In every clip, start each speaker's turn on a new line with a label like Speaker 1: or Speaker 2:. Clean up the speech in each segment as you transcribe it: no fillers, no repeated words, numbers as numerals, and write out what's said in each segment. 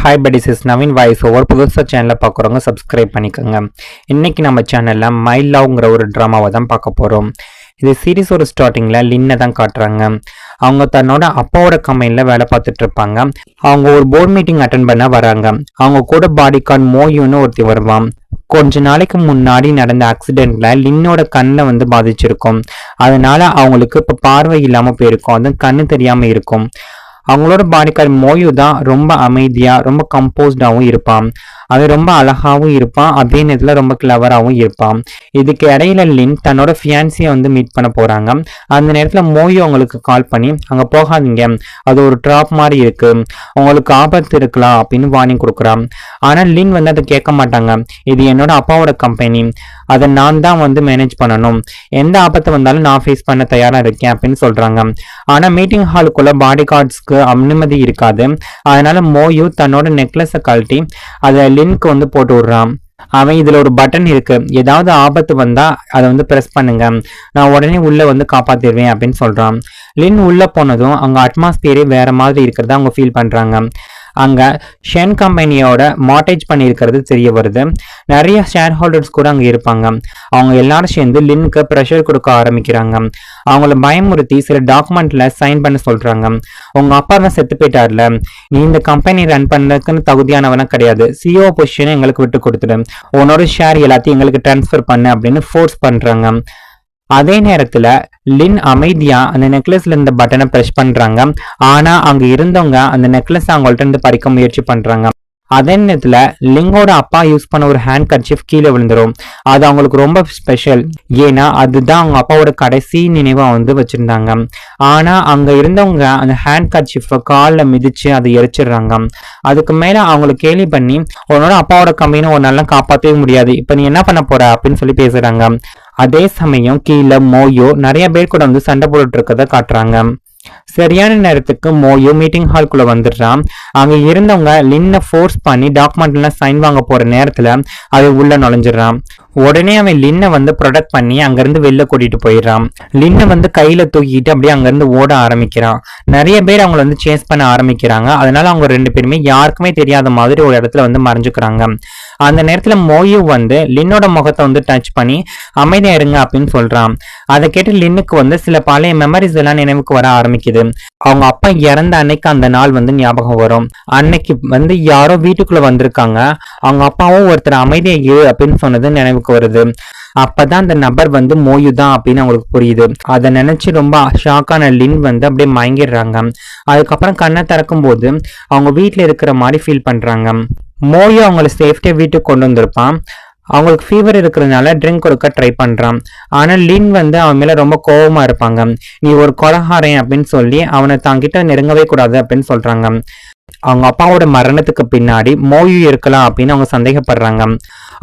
Speaker 1: Hi buddies, is Naveen voice over. புதுசாக சேனலை பார்க்குறவங்க சப்ஸ்கிரைப் பண்ணிக்கோங்க. இன்றைக்கி நம்ம சேனலில் மை லவ்ங்கிற ஒரு ட்ராமாவை தான் பார்க்க போகிறோம். இது சீரீஸோட ஸ்டார்டிங்கில் லின்னை தான் காட்டுறாங்க. அவங்க தன்னோட அப்பாவோட கம்பெனியில் வேலை பார்த்துட்டு இருப்பாங்க. அவங்க ஒரு போர்ட் மீட்டிங் அட்டன் பண்ண வராங்க. அவங்க கூட பாடி கார்டு மோயுன்னு ஒருத்தி வருவான். கொஞ்ச நாளைக்கு முன்னாடி நடந்த ஆக்சிடென்ட்ல லின்னோட கண்ணை வந்து பாதிச்சிருக்கும். அதனால அவங்களுக்கு இப்போ பார்வை இல்லாமல் போயிருக்கும். அது கண்ணு தெரியாமல் இருக்கும். அவங்களோட பாடிக்கார் மோயு தான் ரொம்ப அமைதியா ரொம்ப கம்போஸ்டாகவும் இருப்பான். அது ரொம்ப அழகாவும் இருப்பான், அதே நேரத்தில் ரொம்ப கிளவராகவும் இருப்பான். இதுக்கு இடையில லின் தன்னோட ஃபியான்சியை வந்து மீட் பண்ண போறாங்க. அந்த நேரத்தில் மோயு அவங்களுக்கு கால் பண்ணி அங்கே போகாதீங்க, அது ஒரு ட்ராப் மாதிரி இருக்கு, உங்களுக்கு ஆபத்து இருக்கலாம் அப்படின்னு வார்னிங் கொடுக்குறான். ஆனால் லின் வந்து அதை கேட்க மாட்டாங்க. இது என்னோட அப்பாவோட கம்பெனி, அதை நான் தான் வந்து மேனேஜ் பண்ணணும், எந்த ஆபத்து வந்தாலும் நான் ஃபேஸ் பண்ண தயாரா இருக்கேன் அப்படின்னு சொல்றாங்க. ஆனா மீட்டிங் ஹாலுக்குள்ள பாடி கார்ட்ஸ்க்கு அனுமதி இருக்காது. அதனால மோயு தன்னோட நெக்லஸை கழட்டி அதை லின்க்கு வந்து போட்டு விடுறான். அவன் இதுல ஒரு பட்டன் இருக்கு, ஏதாவது ஆபத்து வந்தா அதை வந்து பிரஸ் பண்ணுங்க, நான் உடனே உள்ள வந்து காப்பாத்திடுவேன் அப்படின்னு சொல்றான். லின் உள்ள போனதும் அங்க அட்மாஸ்பியரே வேற மாதிரி இருக்கிறத அவங்க ஃபீல் பண்றாங்க. அங்க ஷென் கம்பெனியோட மார்டேஜ் பண்ணியிருக்கிறது தெரிய வருது. நிறைய ஷேர் ஹோல்டர்ஸ் கூட அங்க இருப்பாங்க. அவங்க எல்லாரும் சேர்ந்து லின்னுக்கு ப்ரெஷர் கொடுக்க ஆரம்பிக்கிறாங்க. அவங்கள பயமுறுத்தி சில டாக்குமெண்ட்ல சைன் பண்ண சொல்றாங்க. உங்க அப்பா தான் செத்து போயிட்டார்ல, நீ இந்த கம்பெனி ரன் பண்ணதுக்குன்னு தகுதியானவனா கிடையாது, சிஓ பொசிஷனை எங்களுக்கு விட்டு கொடுத்துடு, உன்னோட ஷேர் எல்லாத்தையும் எங்களுக்கு டிரான்ஸ்ஃபர் பண்ணு அப்படின்னு ஃபோர்ஸ் பண்றாங்க. அதே நேரத்துல லின் அமைதியா அந்த நெக்லஸ்ல இருந்த பட்டனை பிரஸ் பண்றாங்க. ஆனா அங்க இருந்தவங்க அந்த நெக்லஸ் அவங்கள்ட்ட இருந்து பறிக்க முயற்சி பண்றாங்க. அதே நேரத்துல லிங்கோட அப்பா யூஸ் பண்ண ஒரு ஹேண்ட் கர்ச்சீஃப் கீழே விழுந்துரும். அது அவங்களுக்கு ரொம்ப ஸ்பெஷல், ஏன்னா அதுதான் அவங்க அப்பாவோட கடைசி நினைவா வந்து வச்சிருந்தாங்க. ஆனா அங்க இருந்தவங்க அந்த ஹேண்ட் கர்ச்சீஃபை காலில் மிதிச்சு அதை எரிச்சிடுறாங்க. அதுக்கு மேல அவங்களை கேலி பண்ணி உன்னோட அப்பாவோட கம்பெனி ஒரு நல்லா காப்பாற்றவே முடியாது, இப்ப நீ என்ன பண்ண போற அப்படின்னு சொல்லி பேசுறாங்க. அதே சமயம் கீழே மோயோ நிறைய பேர் கூட வந்து சண்டை போட்டுட்டு இருக்கதை காட்டுறாங்க. சரியான நேரத்துக்கு மோயோ மீட்டிங் ஹால்குள்ள வந்துடுறான். அங்க இருந்தவங்க லின்னை ஃபோர்ஸ் பண்ணி டாக்குமெண்ட்ல சைன் வாங்க போற நேரத்துல அது உள்ள நுழைஞ்சிடறான். உடனே அவன் லின்னை வந்து ப்ரொடெக்ட் பண்ணி அங்கிருந்து வெளில கூட்டிட்டு போயிடுறான். லின்னை வந்து கையில தூக்கிட்டு அப்படியே அங்கிருந்து ஓட ஆரம்பிக்கிறான். நிறைய பேர் அவங்கள வந்து சேஸ் பண்ண ஆரம்பிக்கிறாங்க. அதனால அவங்க ரெண்டு பேருமே யாருக்குமே தெரியாத மாதிரி ஒரு இடத்துல வந்து மறைஞ்சுக்கிறாங்க. அந்த நேரத்துல மோயு வந்து லின்னோட முகத்தை வந்து டச் பண்ணி அமைதியா இருங்க அப்படின்னு சொல்றான். அதை கேட்டு லின்னுக்கு வந்து சில பழைய மெமரிஸ் எல்லாம் நினைவுக்கு வர ஆரம்பிக்குது. அவங்க அப்பா இறந்த அன்னைக்கு அந்த நாள் வந்து ஞாபகம் வரும். அன்னைக்கு வந்து யாரோ வீட்டுக்குள்ள வந்திருக்காங்க, அவங்க அப்பாவும் ஒருத்தர் அமைதியா இரு அப்படின்னு சொன்னது நினைவுக்கு வருது. அப்பதான் அந்த நபர் வந்து மோயு தான் அப்படின்னு அவங்களுக்கு புரியுது. அதை நினைச்சு ரொம்ப ஷாக்கான லின் வந்து அப்படியே மயங்கிடுறாங்க. அதுக்கப்புறம் கண்ணை திறக்கும் போது அவங்க வீட்டுல இருக்கிற மாதிரி ஃபீல் பண்றாங்க. மோயு அவங்கள சேஃப்டியா வீட்டுக்கு கொண்டு வந்திருப்பான். அவங்களுக்கு ஃபீவர் இருக்கிறதுனால ட்ரிங்க் கொடுக்க ட்ரை பண்றான். ஆனா லின் வந்து அவன் மேல ரொம்ப கோபமா இருப்பாங்க. நீ ஒரு கொலகாரன் அப்படின்னு சொல்லி அவனை தாங்கிட்ட நெருங்கவே கூடாது அப்படின்னு சொல்றாங்க. அவங்க அப்பாவோட மரணத்துக்கு பின்னாடி மோயு இருக்கலாம் அப்படின்னு அவங்க சந்தேகப்படுறாங்க.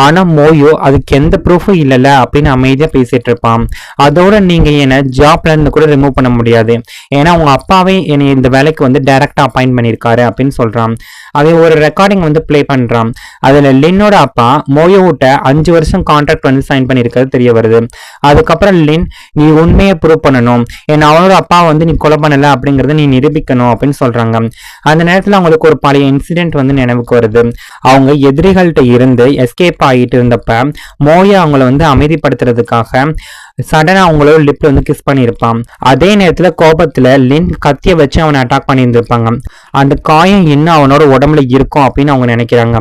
Speaker 1: ஆனா மோயு அதுக்கு எந்த ப்ரூஃபும் இல்லைல்ல அப்படின்னு அமைதியா பேசிட்டு இருப்பான். அதோட நீங்க என்னை ஜாப்ல இருந்து கூட ரிமூவ் பண்ண முடியாது, ஏன்னா உங்க அப்பாவே என்னை இந்த வேலைக்கு வந்து டைரக்டா அப்பாயிண்ட் பண்ணியிருக்காரு அப்படின்னு சொல்றான். அதை ஒரு ரெக்கார்டிங் வந்து பிளே பண்றான். அதுல லின்னோட அப்பா மோயோட்ட 5 வருஷம் கான்ட்ராக்ட் வந்து சைன் பண்ணியிருக்கிறது தெரிய வருது. அதுக்கப்புறம் லின், நீ உண்மையை ப்ரூவ் பண்ணணும், ஏன்னா அவனோட அப்பா வந்து நீ கொலை பண்ணல அப்படிங்கறத நீ நிரூபிக்கணும் அப்படின்னு சொல்றாங்க. அந்த நேரத்துல அவங்களுக்கு ஒரு பழைய இன்சிடென்ட் வந்து நினைவுக்கு வருது. அவங்க எதிரிகள்கிட்ட இருந்து எஸ்கேப் ஆகிட்டு இருந்தப்ப மோயா அவங்கள வந்து அமைதிப்படுத்துறதுக்காக சடனா அவங்களோட லிப்ல வந்து கிஸ் பண்ணியிருப்பான். அதே நேரத்துல கோபத்துல லின் கத்திய வச்சு அவனை அட்டாக் பண்ணியிருந்திருப்பாங்க. அந்த காயம் இன்னும் அவனோட உடம்புல இருக்கும் அப்படின்னு அவங்க நினைக்கிறாங்க.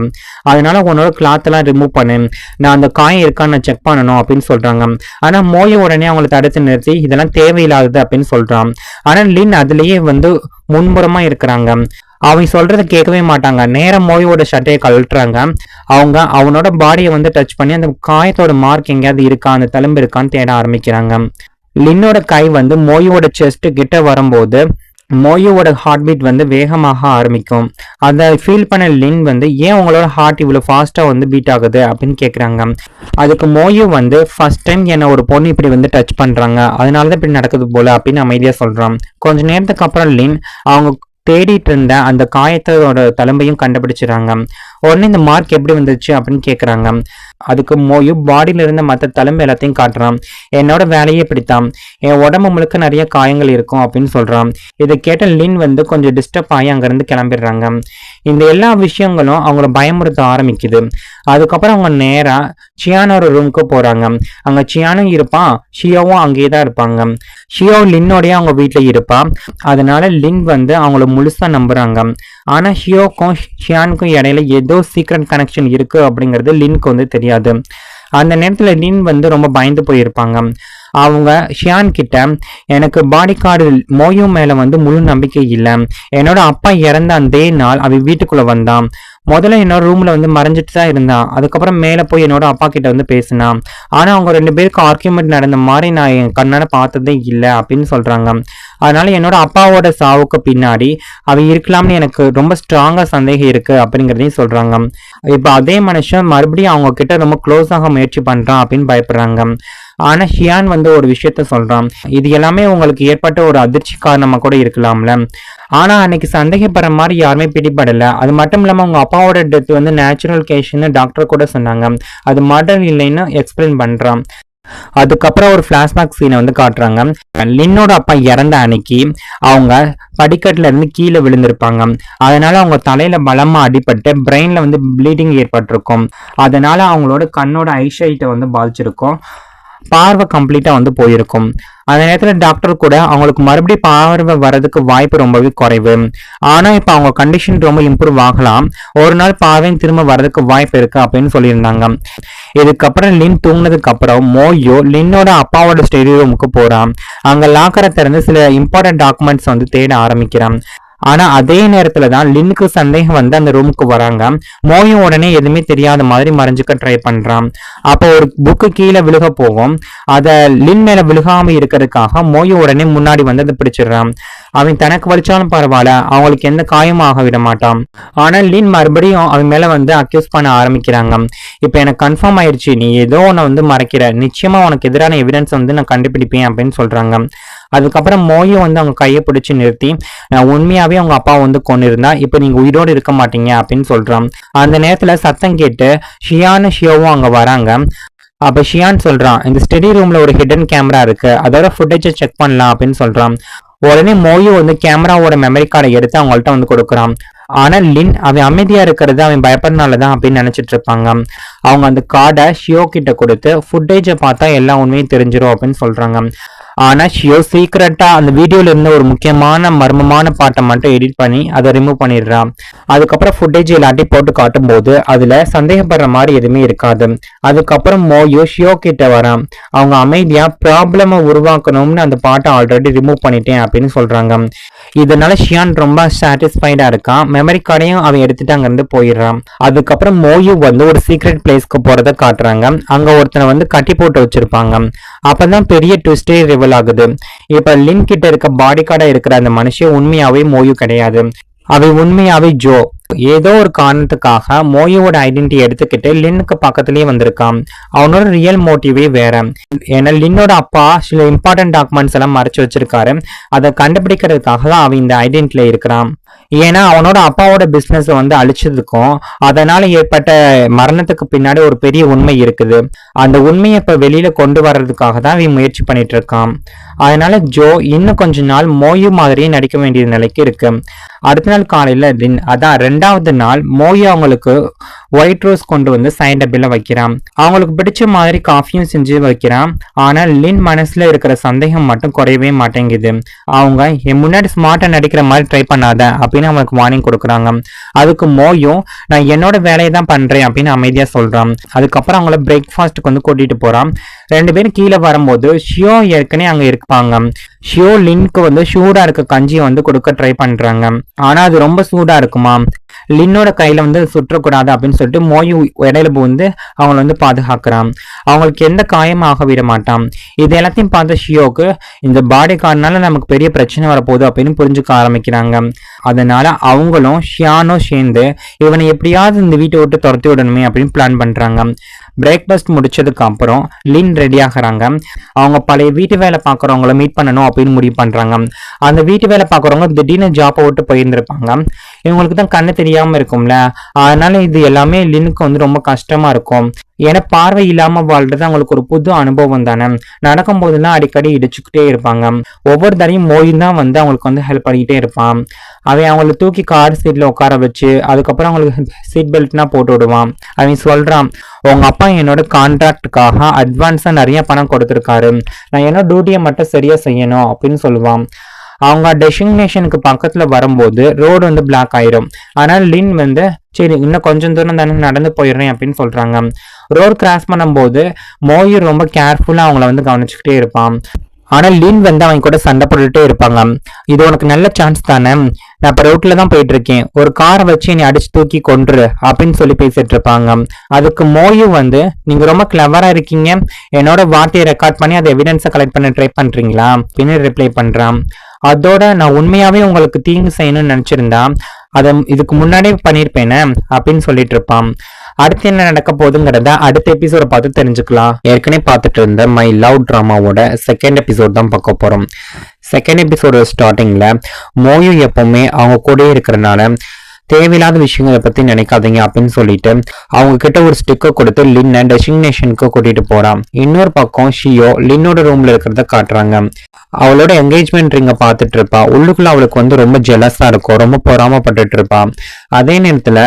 Speaker 1: அதனால உன்னோட கிளாத் எல்லாம் ரிமூவ் பண்ணு, நான் அந்த காயம் இருக்கான்னு நான் செக் பண்ணணும் அப்படின்னு சொல்றாங்க. ஆனா மோய உடனே அவங்களை தடுத்து நிறுத்தி இதெல்லாம் தேவையில்லாதது அப்படின்னு சொல்றான். ஆனா லின் அதுலயே வந்து முன்புறமா இருக்கிறாங்க. அவன் சொல்றதை கேட்கவே மாட்டாங்க. நேரம் மோயோட ஷர்ட்டையை கழட்டுறாங்க. அவங்க அவனோட பாடியை வந்து டச் பண்ணி அந்த காயத்தோட மார்க் எங்கேயாவது இருக்கா, அந்த தழும்பு இருக்கான்னு தேட ஆரம்பிக்கிறாங்க. லின்னோட கை வந்து மோயோட செஸ்ட் கிட்ட வரும்போது மோயோட ஹார்ட் பீட் வந்து வேகமாக ஆரம்பிக்கும். அதை ஃபீல் பண்ண லின் வந்து ஏன் உங்களோட ஹார்ட் இவ்வளோ ஃபாஸ்டா வந்து பீட் ஆகுது அப்படின்னு கேட்குறாங்க. அதுக்கு மோயு வந்து ஃபர்ஸ்ட் டைம் என்ன ஒரு பொண்ணு இப்படி வந்து டச் பண்றாங்க, அதனாலதான் இப்படி நடக்குது போல அப்படின்னு அமைதியா சொல்றான். கொஞ்ச நேரத்துக்கு அப்புறம் லின் அவங்க தேடிட்டு இருந்த அந்த காயத்தோட தழும்பையும் கண்டுபிடிச்சிடறாங்க. உடனே இந்த மார்க் எப்படி வந்துச்சு அப்படின்னு கேட்குறாங்க. அதுக்கு மோயு பாடியில இருந்த மற்ற தழும்பு எல்லாத்தையும் காட்டுறான். என்னோட வேலையே பிடித்தான், என் உடம்பு முழுக்க நிறைய காயங்கள் இருக்கும் அப்படின்னு சொல்றான். இதை கேட்ட லின் வந்து கொஞ்சம் டிஸ்டர்ப் ஆகி அங்கிருந்து கிளம்பிடுறாங்க. இந்த எல்லா விஷயங்களும் அவங்கள பயமுறுத்த ஆரம்பிக்குது. அதுக்கப்புறம் அவங்க நேரா சியானோட ரூமுக்கு போறாங்க. அங்க சியானும் இருப்பான், ஷியோவும் அங்கேயே தான் இருப்பாங்க. ஷியோ லின்னோடய அவங்க வீட்டுல இருப்பான். அதனால லின் வந்து அவங்கள முழுசா நம்புறாங்க. ஆனா ஷியோக்கும் ஷியானுக்கும் இடையில ஏதோ சீக்ரெட் கனெக்ஷன் இருக்கு அப்படிங்கிறது லின்க்கு வந்து தெரியாது. அந்த நேரத்துல லின் வந்து ரொம்ப பயந்து போயிருப்பாங்க. அவங்க ஷியான் கிட்ட, எனக்கு பாடி கார்டு மோயு மேல வந்து முழு நம்பிக்கை இல்லை. என்னோட அப்பா இறந்த அந்த நாள் அவ வீட்டுக்குள்ள வந்தான். முதல்ல என்னோட ரூம்ல வந்து மறைஞ்சிட்டு தான் இருந்தான். அதுக்கப்புறம் மேல போய் என்னோட அப்பா கிட்ட வந்து பேசினான். ஆனா அவங்க 2 பேருக்கு ஆர்கியூமெண்ட் நடந்த மாதிரி நான் என் கண்ணால பார்த்ததே இல்லை அப்படின்னு சொல்றாங்க. அதனால என்னோட அப்பாவோட சாவுக்கு பின்னாடி அவ இருக்கலாம்னு எனக்கு ரொம்ப ஸ்ட்ராங்கா சந்தேகம் இருக்கு அப்படிங்கிறதையும் சொல்றாங்க. இப்ப அதே மனுஷன் மறுபடியும் அவங்க கிட்ட ரொம்ப க்ளோஸ் ஆக முயற்சி பண்றான் அப்படின்னு பயப்படுறாங்க. ஆனா ஷியான் வந்து ஒரு விஷயத்த சொல்றான், இது எல்லாமே உங்களுக்கு ஏற்பட்ட ஒரு அதிர்ச்சி காரணமா கூட இருக்கலாம்ல. ஆனா அன்னைக்கு சந்தேகப்படுற மாதிரி யாருமே பிடிபடல. அது மட்டும் இல்லாம உங்க அப்பாவோட டெத் வந்து நேச்சுரல் கேஷ்னு டாக்டர் கூட சொன்னாங்க, அது மர்டர் இல்லைன்னு எக்ஸ்பிளைன் பண்றான். அதுக்கப்புறம் ஒரு பிளாஷ்பேக் சீனை வந்து காட்டுறாங்க. லின்னோட அப்பா இறந்த அன்னைக்கு அவங்க படிக்கட்டுல இருந்து கீழே விழுந்திருப்பாங்க. அதனால அவங்க தலையில பலமா அடிபட்டு பிரெயின்ல வந்து ப்ளீடிங் ஏற்பட்டிருக்கும். அதனால அவங்களோட கண்ணோட ஐசைட்டை வந்து பாதிச்சிருக்கும், பார்வை கம்ப்ளீட்டா வந்து போயிருக்கும். அந்த நேரத்துல டாக்டர் கூட அவங்களுக்கு மறுபடியும் பார்வை வர்றதுக்கு வாய்ப்பு ரொம்பவே குறைவு. ஆனா இப்ப அவங்க கண்டிஷன் ரொம்ப இம்ப்ரூவ் ஆகலாம், ஒரு நாள் பார்வையும் திரும்ப வர்றதுக்கு வாய்ப்பு இருக்கு அப்படின்னு சொல்லியிருந்தாங்க. இதுக்கப்புறம் லின் தூங்கினதுக்கு அப்புறம் மோயோ லின்னோட அப்பாவோட ஸ்டடி ரூமுக்கு போறான். அங்க லாக்கரை திறந்து சில இம்பார்ட்டன்ட் டாக்குமெண்ட்ஸ் வந்து தேட ஆரம்பிக்கிறான். ஆனா அதே நேரத்துல தான் லின்னுக்கு சந்தேகம் வந்து அந்த ரூமுக்கு வராங்க. மோயும் உடனே எதுவுமே தெரியாத மாதிரி மறைஞ்சுக்க ட்ரை பண்றான். அப்போ ஒரு புக்கு கீழே விழுக போகும். அத லின் மேல விழுகாம இருக்கிறதுக்காக மோயு உடனே முன்னாடி வந்து அதை பிடிச்சிடுறான். அவன் தனக்கு வலிச்சாலும் பரவாயில்ல, அவங்களுக்கு எந்த காயமும் ஆக விட மாட்டான். ஆனா லின் மறுபடியும் அவன் மேல வந்து அக்யூஸ் பண்ண ஆரம்பிக்கிறாங்க. இப்ப எனக்கு கன்ஃபார்ம் ஆயிடுச்சு, நீ ஏதோ உன்னை வந்து மறைக்கிற, நிச்சயமா உனக்கு எதிரான எவிடன்ஸ் வந்து நான் கண்டுபிடிப்பேன் அப்படின்னு சொல்றாங்க. அதுக்கப்புறம் மோயும் வந்து அவங்க கையை பிடிச்சு நிறுத்தி, நான் உண்மையாவே அவங்க அப்பா வந்து கொண்டிருந்தா இப்ப நீங்க உயிரோடு இருக்க மாட்டீங்க அப்படின்னு சொல்றான். அந்த நேரத்துல சத்தம் கேட்டு ஷியானும் ஷியோவும் அங்க வராங்க. அப்ப ஷியான் சொல்றான், இந்த ஸ்டடி ரூம்ல ஒரு ஹிடன் கேமரா இருக்கு, அதோட ஃபுட்டேஜை செக் பண்ணலாம் அப்படின்னு சொல்றான். உடனே மோயு வந்து கேமராவோட மெமரி கார்டை எடுத்து அவங்கள்ட்ட வந்து கொடுக்குறான். ஆனா லின் அவன் அமைதியா இருக்கிறது அவன் பயப்படுறதுனாலதான் அப்படின்னு நினைச்சிட்டு இருப்பாங்க. அவங்க அந்த கார்டை ஷியோ கிட்ட கொடுத்து ஃபுட்டேஜை பார்த்தா எல்லா உண்மையும் தெரிஞ்சிடும் அப்படின்னு சொல்றாங்க. ஆனா ஷியோ சீக்கிரட்டா அந்த வீடியோல இருந்த ஒரு முக்கியமான மர்மமான பாட்டை மட்டும் எடிட் பண்ணி அதை ரிமூவ் பண்ணிடுறான். அதுக்கப்புறம் ஃபுட்டேஜ் எல்லாத்தையும் போட்டு காட்டும் போது அதுல சந்தேகப்படுற மாதிரி எதுவுமே இருக்காது. அதுக்கப்புறம் மோயோ ஷியோ கிட்ட வரான். அவங்க அமைதியா ப்ராப்ளமை உருவாக்கணும்னு அந்த பாட்டை ஆல்ரெடி ரிமூவ் பண்ணிட்டேன் அப்படின்னு சொல்றாங்க. இதனால ஷியான் ரொம்ப சாட்டிஸ்ஃபைடா இருக்கான். மெமரி கார்டையும் அவன் எடுத்துட்டு அங்க இருந்து போயிடுறான். அதுக்கப்புறம் மோயு வந்து ஒரு சீக்ரெட் பிளேஸ்க்கு போறத காட்டுறாங்க. அங்க ஒருத்தனை வந்து கட்டி போட்டு வச்சிருப்பாங்க. அப்பதான் பெரிய ட்விஸ்டே ரிவல் ஆகுது. இப்ப லின் கிட்ட இருக்க பாடி கார்டா இருக்கிற அந்த மனுஷன் உண்மையாவே மோயு கிடையாது, அவன் உண்மையாவே ஜோ. ஏதோ ஒரு காரணத்துக்காக மோயோட ஐடென்டிட்டி எடுத்துக்கிட்டு லின்னுக்கு பக்கத்துலயே வந்திருக்கான். அவனோட ரியல் மோட்டிவே வேற. ஏன்னா லின்னோட அப்பா சில இம்பார்ட்டன்ட் டாக்குமெண்ட்ஸ் எல்லாம் மறைச்சு வச்சிருக்காரு. அதை கண்டுபிடிக்கிறதுக்காக தான் அவன் இந்த ஐடென்டிட்டில இருக்கிறான். ஏன்னா அவனோட அப்பாவோட பிசினஸ் வந்து அழிச்சதுக்கும் அதனால ஏற்பட்ட மரணத்துக்கு பின்னாடி ஒரு பெரிய உண்மை இருக்குது. அந்த உண்மையை இப்ப வெளியில கொண்டு வர்றதுக்காக தான் அவன் முயற்சி பண்ணிட்டு இருக்கான். அதனால ஜோ இன்னும் கொஞ்ச நாள் மோயு மாதிரியே நடிக்க வேண்டிய நிலைக்கு இருக்கு. அடுத்த நாள் காலையில அதான் 2வது நாள் மோயு அவங்களுக்கு ஒயிட் ரோஸ் கொண்டு வந்து சைட் டப்பில வைக்கிறான். அவங்களுக்கு பிடிச்ச மாதிரி காஃபியும் செஞ்சு வைக்கிறான். ஆனா லின் மனசுல இருக்கிற சந்தேகம் மட்டும் குறையவே மாட்டேங்குது. அவங்க என் முன்னாடி ஸ்மார்ட்டா நடிக்கிற மாதிரி ட்ரை பண்ணாத அப்படின்னு அவனுக்கு வார்னிங் கொடுக்குறாங்க. அதுக்கு மோயும் நான் என்னோட வேலையை தான் பண்றேன் அப்படின்னு அமைதியா சொல்றான். அதுக்கப்புறம் அவங்கள பிரேக்ஃபாஸ்ட்டுக்கு வந்து கூட்டிட்டு போறான். 2 பேரும் கீழே வரும்போது ஷியோ ஏற்கனவே அங்க இருப்பாங்க. ஷியோ லின்க்கு வந்து சூடா இருக்க கஞ்சியை வந்து கொடுக்க ட்ரை பண்றாங்க. ஆனா அது ரொம்ப சூடா இருக்குமா, லின்னோட கையில வந்து சுற்றக்கூடாது அப்படின்னு சொல்லிட்டு மோயு இடையில வந்து அவங்கள வந்து பாதுகாக்கிறான். அவங்களுக்கு எந்த காயமும் ஆக விட மாட்டான். இது எல்லாத்தையும் பார்த்த ஷியோக்கு இந்த பாடி கார்டுனால நமக்கு பெரிய பிரச்சனை வரப்போகுது அப்படின்னு புரிஞ்சுக்க ஆரம்பிக்கிறாங்க. அதனால அவங்களும் ஷியானோ சேர்ந்து இவனை எப்படியாவது இந்த வீட்டை விட்டு துரத்தி விடணுமே அப்படின்னு பிளான் பண்றாங்க. பிரேக்ஃபாஸ்ட் முடிச்சதுக்கு அப்புறம் லின் ரெடி ஆகுறாங்க. அவங்க பழைய வீட்டு வேலை பார்க்குறவங்கள மீட் பண்ணணும் அப்படின்னு முடிவு பண்றாங்க. அந்த வீட்டு வேலை பார்க்குறவங்க திடீர்னு ஜாப்பை விட்டு போயிருந்திருப்பாங்க. இவங்களுக்கு தான் கண்ணு தெரியாம இருக்கும்ல, அதனால இது எல்லாமே லினுக்கு வந்து ரொம்ப கஷ்டமா இருக்கும். ஏன்னா பார்வை இல்லாம வாழ்றது அவங்களுக்கு ஒரு புது அனுபவம் தானே. நடக்கும் போதெல்லாம் அடிக்கடி இடிச்சுக்கிட்டே இருப்பாங்க. ஒவ்வொரு தடையும் மோயும் தான் வந்து அவங்களுக்கு வந்து ஹெல்ப் பண்ணிக்கிட்டே இருப்பான். அவன் அவங்களை தூக்கி கார் சீட்ல உட்கார வச்சு அதுக்கப்புறம் அவங்களுக்கு சீட் பெல்ட்னா போட்டு விடுவான். அவன் சொல்றான், உங்க அப்பா என்னோட கான்ட்ராக்டுக்காக அட்வான்ஸா நிறைய பணம் கொடுத்துருக்காரு, நான் என்னோட டியூட்டியை மட்டும் சரியா செய்யணும் அப்படின்னு சொல்லுவான். அவங்க டெஸ்டினேஷனுக்கு பக்கத்துல வரும்போது ரோடு வந்து பிளாக் ஆயிரும். ஆனால் லின் வந்து சரி இன்னும் கொஞ்சம் தூரம் தானே நடந்து போயிடுறேன் அப்படின்னு சொல்றாங்க. ரோடு கிராஸ் பண்ணும்போது மோயூர் ரொம்ப கேர்ஃபுல்லா அவங்கள வந்து கவனிச்சுக்கிட்டே இருப்பான். ஆனா லின் வந்து அவங்க கூட சண்டை போட்டுட்டே இருப்பாங்க. இது உனக்கு நல்ல சான்ஸ் தானே, நான் இப்ப ரோட்ல தான் போயிட்டு இருக்கேன், ஒரு காரை வச்சு நீ அடிச்சு தூக்கி கொன்று அப்படின்னு சொல்லி பேசிட்டு இருப்பாங்க. அதுக்கு மோயு வந்து நீங்க ரொம்ப கிளவரா இருக்கீங்க, என்னோட வார்த்தையை ரெக்கார்ட் பண்ணி அதை எவிடன்ஸை கலெக்ட் பண்ண ட்ரை பண்றீங்களா அப்படின்னு ரிப்ளை பண்றான். அதோட நான் உண்மையாவே உங்களுக்கு தீங்கு செய்யணும்னு நினைச்சிருந்தா அதை இதுக்கு முன்னாடியே பண்ணிருப்பேனே அப்படின்னு சொல்லிட்டு இருப்பான். அடுத்து என்ன நடக்க போகுதுங்கிறத அடுத்த எபிசோட பார்த்து தெரிஞ்சுக்கலாம். ஏற்கனவே பார்த்துட்டு இருந்த மை லவ் டிராமாவோட செகண்ட் எபிசோட் தான் பார்க்க போறோம். செகண்ட் எபிசோட ஸ்டார்டிங்ல மோயு எப்பவுமே அவங்க கூட இருக்கிறதுனால தேவையில்லாத விஷயங்களை பத்தி நினைக்காதீங்க அப்படின்னு சொல்லிட்டு அவங்க கிட்ட ஒரு ஸ்டிக்கர் கொடுத்து லின்னை டெஸ்டினேஷனுக்கு கூட்டிட்டு போறான். இன்னொரு பக்கம் ஷியோ லின்னோட ரூம்ல இருக்கிறத காட்டுறாங்க. அவளோட என்கேஜ்மெண்ட் ரிங்க பார்த்துட்டு இருப்பா. உள்ளுக்குள்ள அவளுக்கு வந்து ரொம்ப ஜெலஸா இருக்கும், ரொம்ப பொறாமப்பட்டுட்டு இருப்பா. அதே நேரத்துல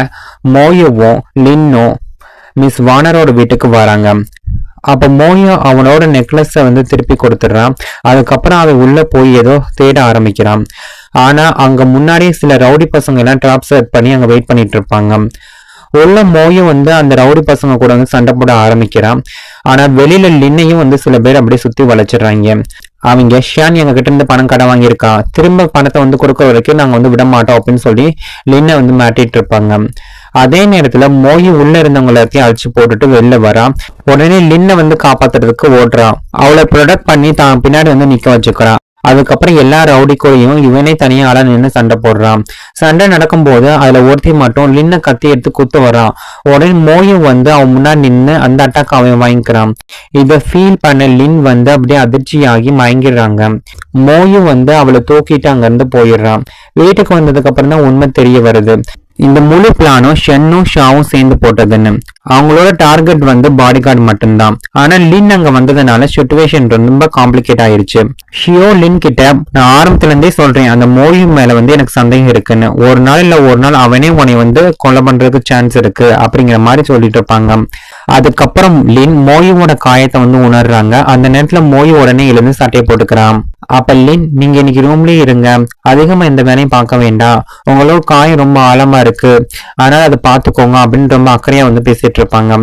Speaker 1: மோயுவும் லின்னும் மிஸ் வானரோட வீட்டுக்கு வராங்க. அப்ப மோயோ அவனோட நெக்லஸ வந்து திருப்பி கொடுத்துடுறான். அதுக்கப்புறம் அவன் உள்ள போய் ஏதோ தேட ஆரம்பிக்கிறான். ஆனா அங்க முன்னாடியே சில ரவுடி பசங்க எல்லாம் ட்ராப் செட் பண்ணி அங்க வெயிட் பண்ணிட்டு இருப்பாங்க. உள்ள மோயும் வந்து அந்த ரவுடி பசங்க கூட வந்து சண்டை போட ஆரம்பிக்கிறான். ஆனா வெளியில லின்னையும் வந்து சில பேர் அப்படியே சுத்தி வளைச்சிடுறாங்க. அவங்க ஷியான் எங்க கிட்ட இருந்து பணம் கடை வாங்கியிருக்கா, திரும்ப பணத்தை வந்து கொடுக்க வரைக்கும் நாங்க வந்து விட மாட்டோம் அப்படின்னு சொல்லி லின்னை வந்து மாட்டிட்டு இருப்பாங்க. அதே நேரத்துல மோயி உள்ள இருந்தவங்க எல்லாத்தையும் அழிச்சு போட்டுட்டு வெளில வரா. உடனே லின்னை வந்து காப்பாத்துறதுக்கு ஓடுறான். அவளை ப்ரொடெக்ட் பண்ணி தான் பின்னாடி வந்து நிக்க வச்சுக்கிறான். அதுக்கப்புறம் எல்லா ரவுடி கூடயும் இவனே தனியா ஆளா நின்று சண்டை போடுறான். சண்டை நடக்கும் போது அதுல ஒருத்தி மட்டும் லின்ன கத்தி எடுத்து குத்து வரான். உடனே மோயும் வந்து அவன் முன்னாடி நின்று அந்த அட்டாக் அவன் வாங்கிக்கிறான். இத ஃபீல் பண்ண லின் வந்து அப்படியே அதிர்ச்சியாகி மயங்கிடுறாங்க. மோயும் வந்து அவளை தூக்கிட்டு அங்க இருந்து போயிடுறான். வீட்டுக்கு வந்ததுக்கு அப்புறம் தான் உண்மை தெரிய வருது. இந்த முழு பிளானும் ஷென்னும் ஷாவும் சேர்ந்து போட்டதுன்னு. அவங்களோட டார்கெட் வந்து பாடி கார்டு மட்டும்தான். ஆனா லின் அங்க வந்ததுனால சிச்சுவேஷன் ரொம்ப காம்ப்ளிகேட் ஆயிருச்சு. ஷியோ லின் கிட்ட நான் ஆரம்பத்துல இருந்தே சொல்றேன், அந்த மோயு மேல வந்து எனக்கு சந்தேகம் இருக்குன்னு. ஒரு நாள் இல்ல ஒரு நாள் அவனே உன்னை வந்து கொலை பண்றதுக்கு சான்ஸ் இருக்கு அப்படிங்கிற மாதிரி சொல்லிட்டு இருப்பாங்க. அதுக்கப்புறம் லின் மோயுவோட காயத்தை வந்து உணர்றாங்க. அந்த நேரத்துல மோயு உடனே எழுந்து சட்டையை போட்டுக்கிறான். அப்ப லின் நீங்க இன்னைக்கு ரூம்லயே இருங்க, அதிகமா எந்த வேலையும் பார்க்க வேண்டாம், உங்களோட காயம் ரொம்ப ஆழமா இருக்கு, அதனால அதை பாத்துக்கோங்க அப்படின்னு ரொம்ப அக்கறையா வந்து பேசிட்டு இருப்பாங்க.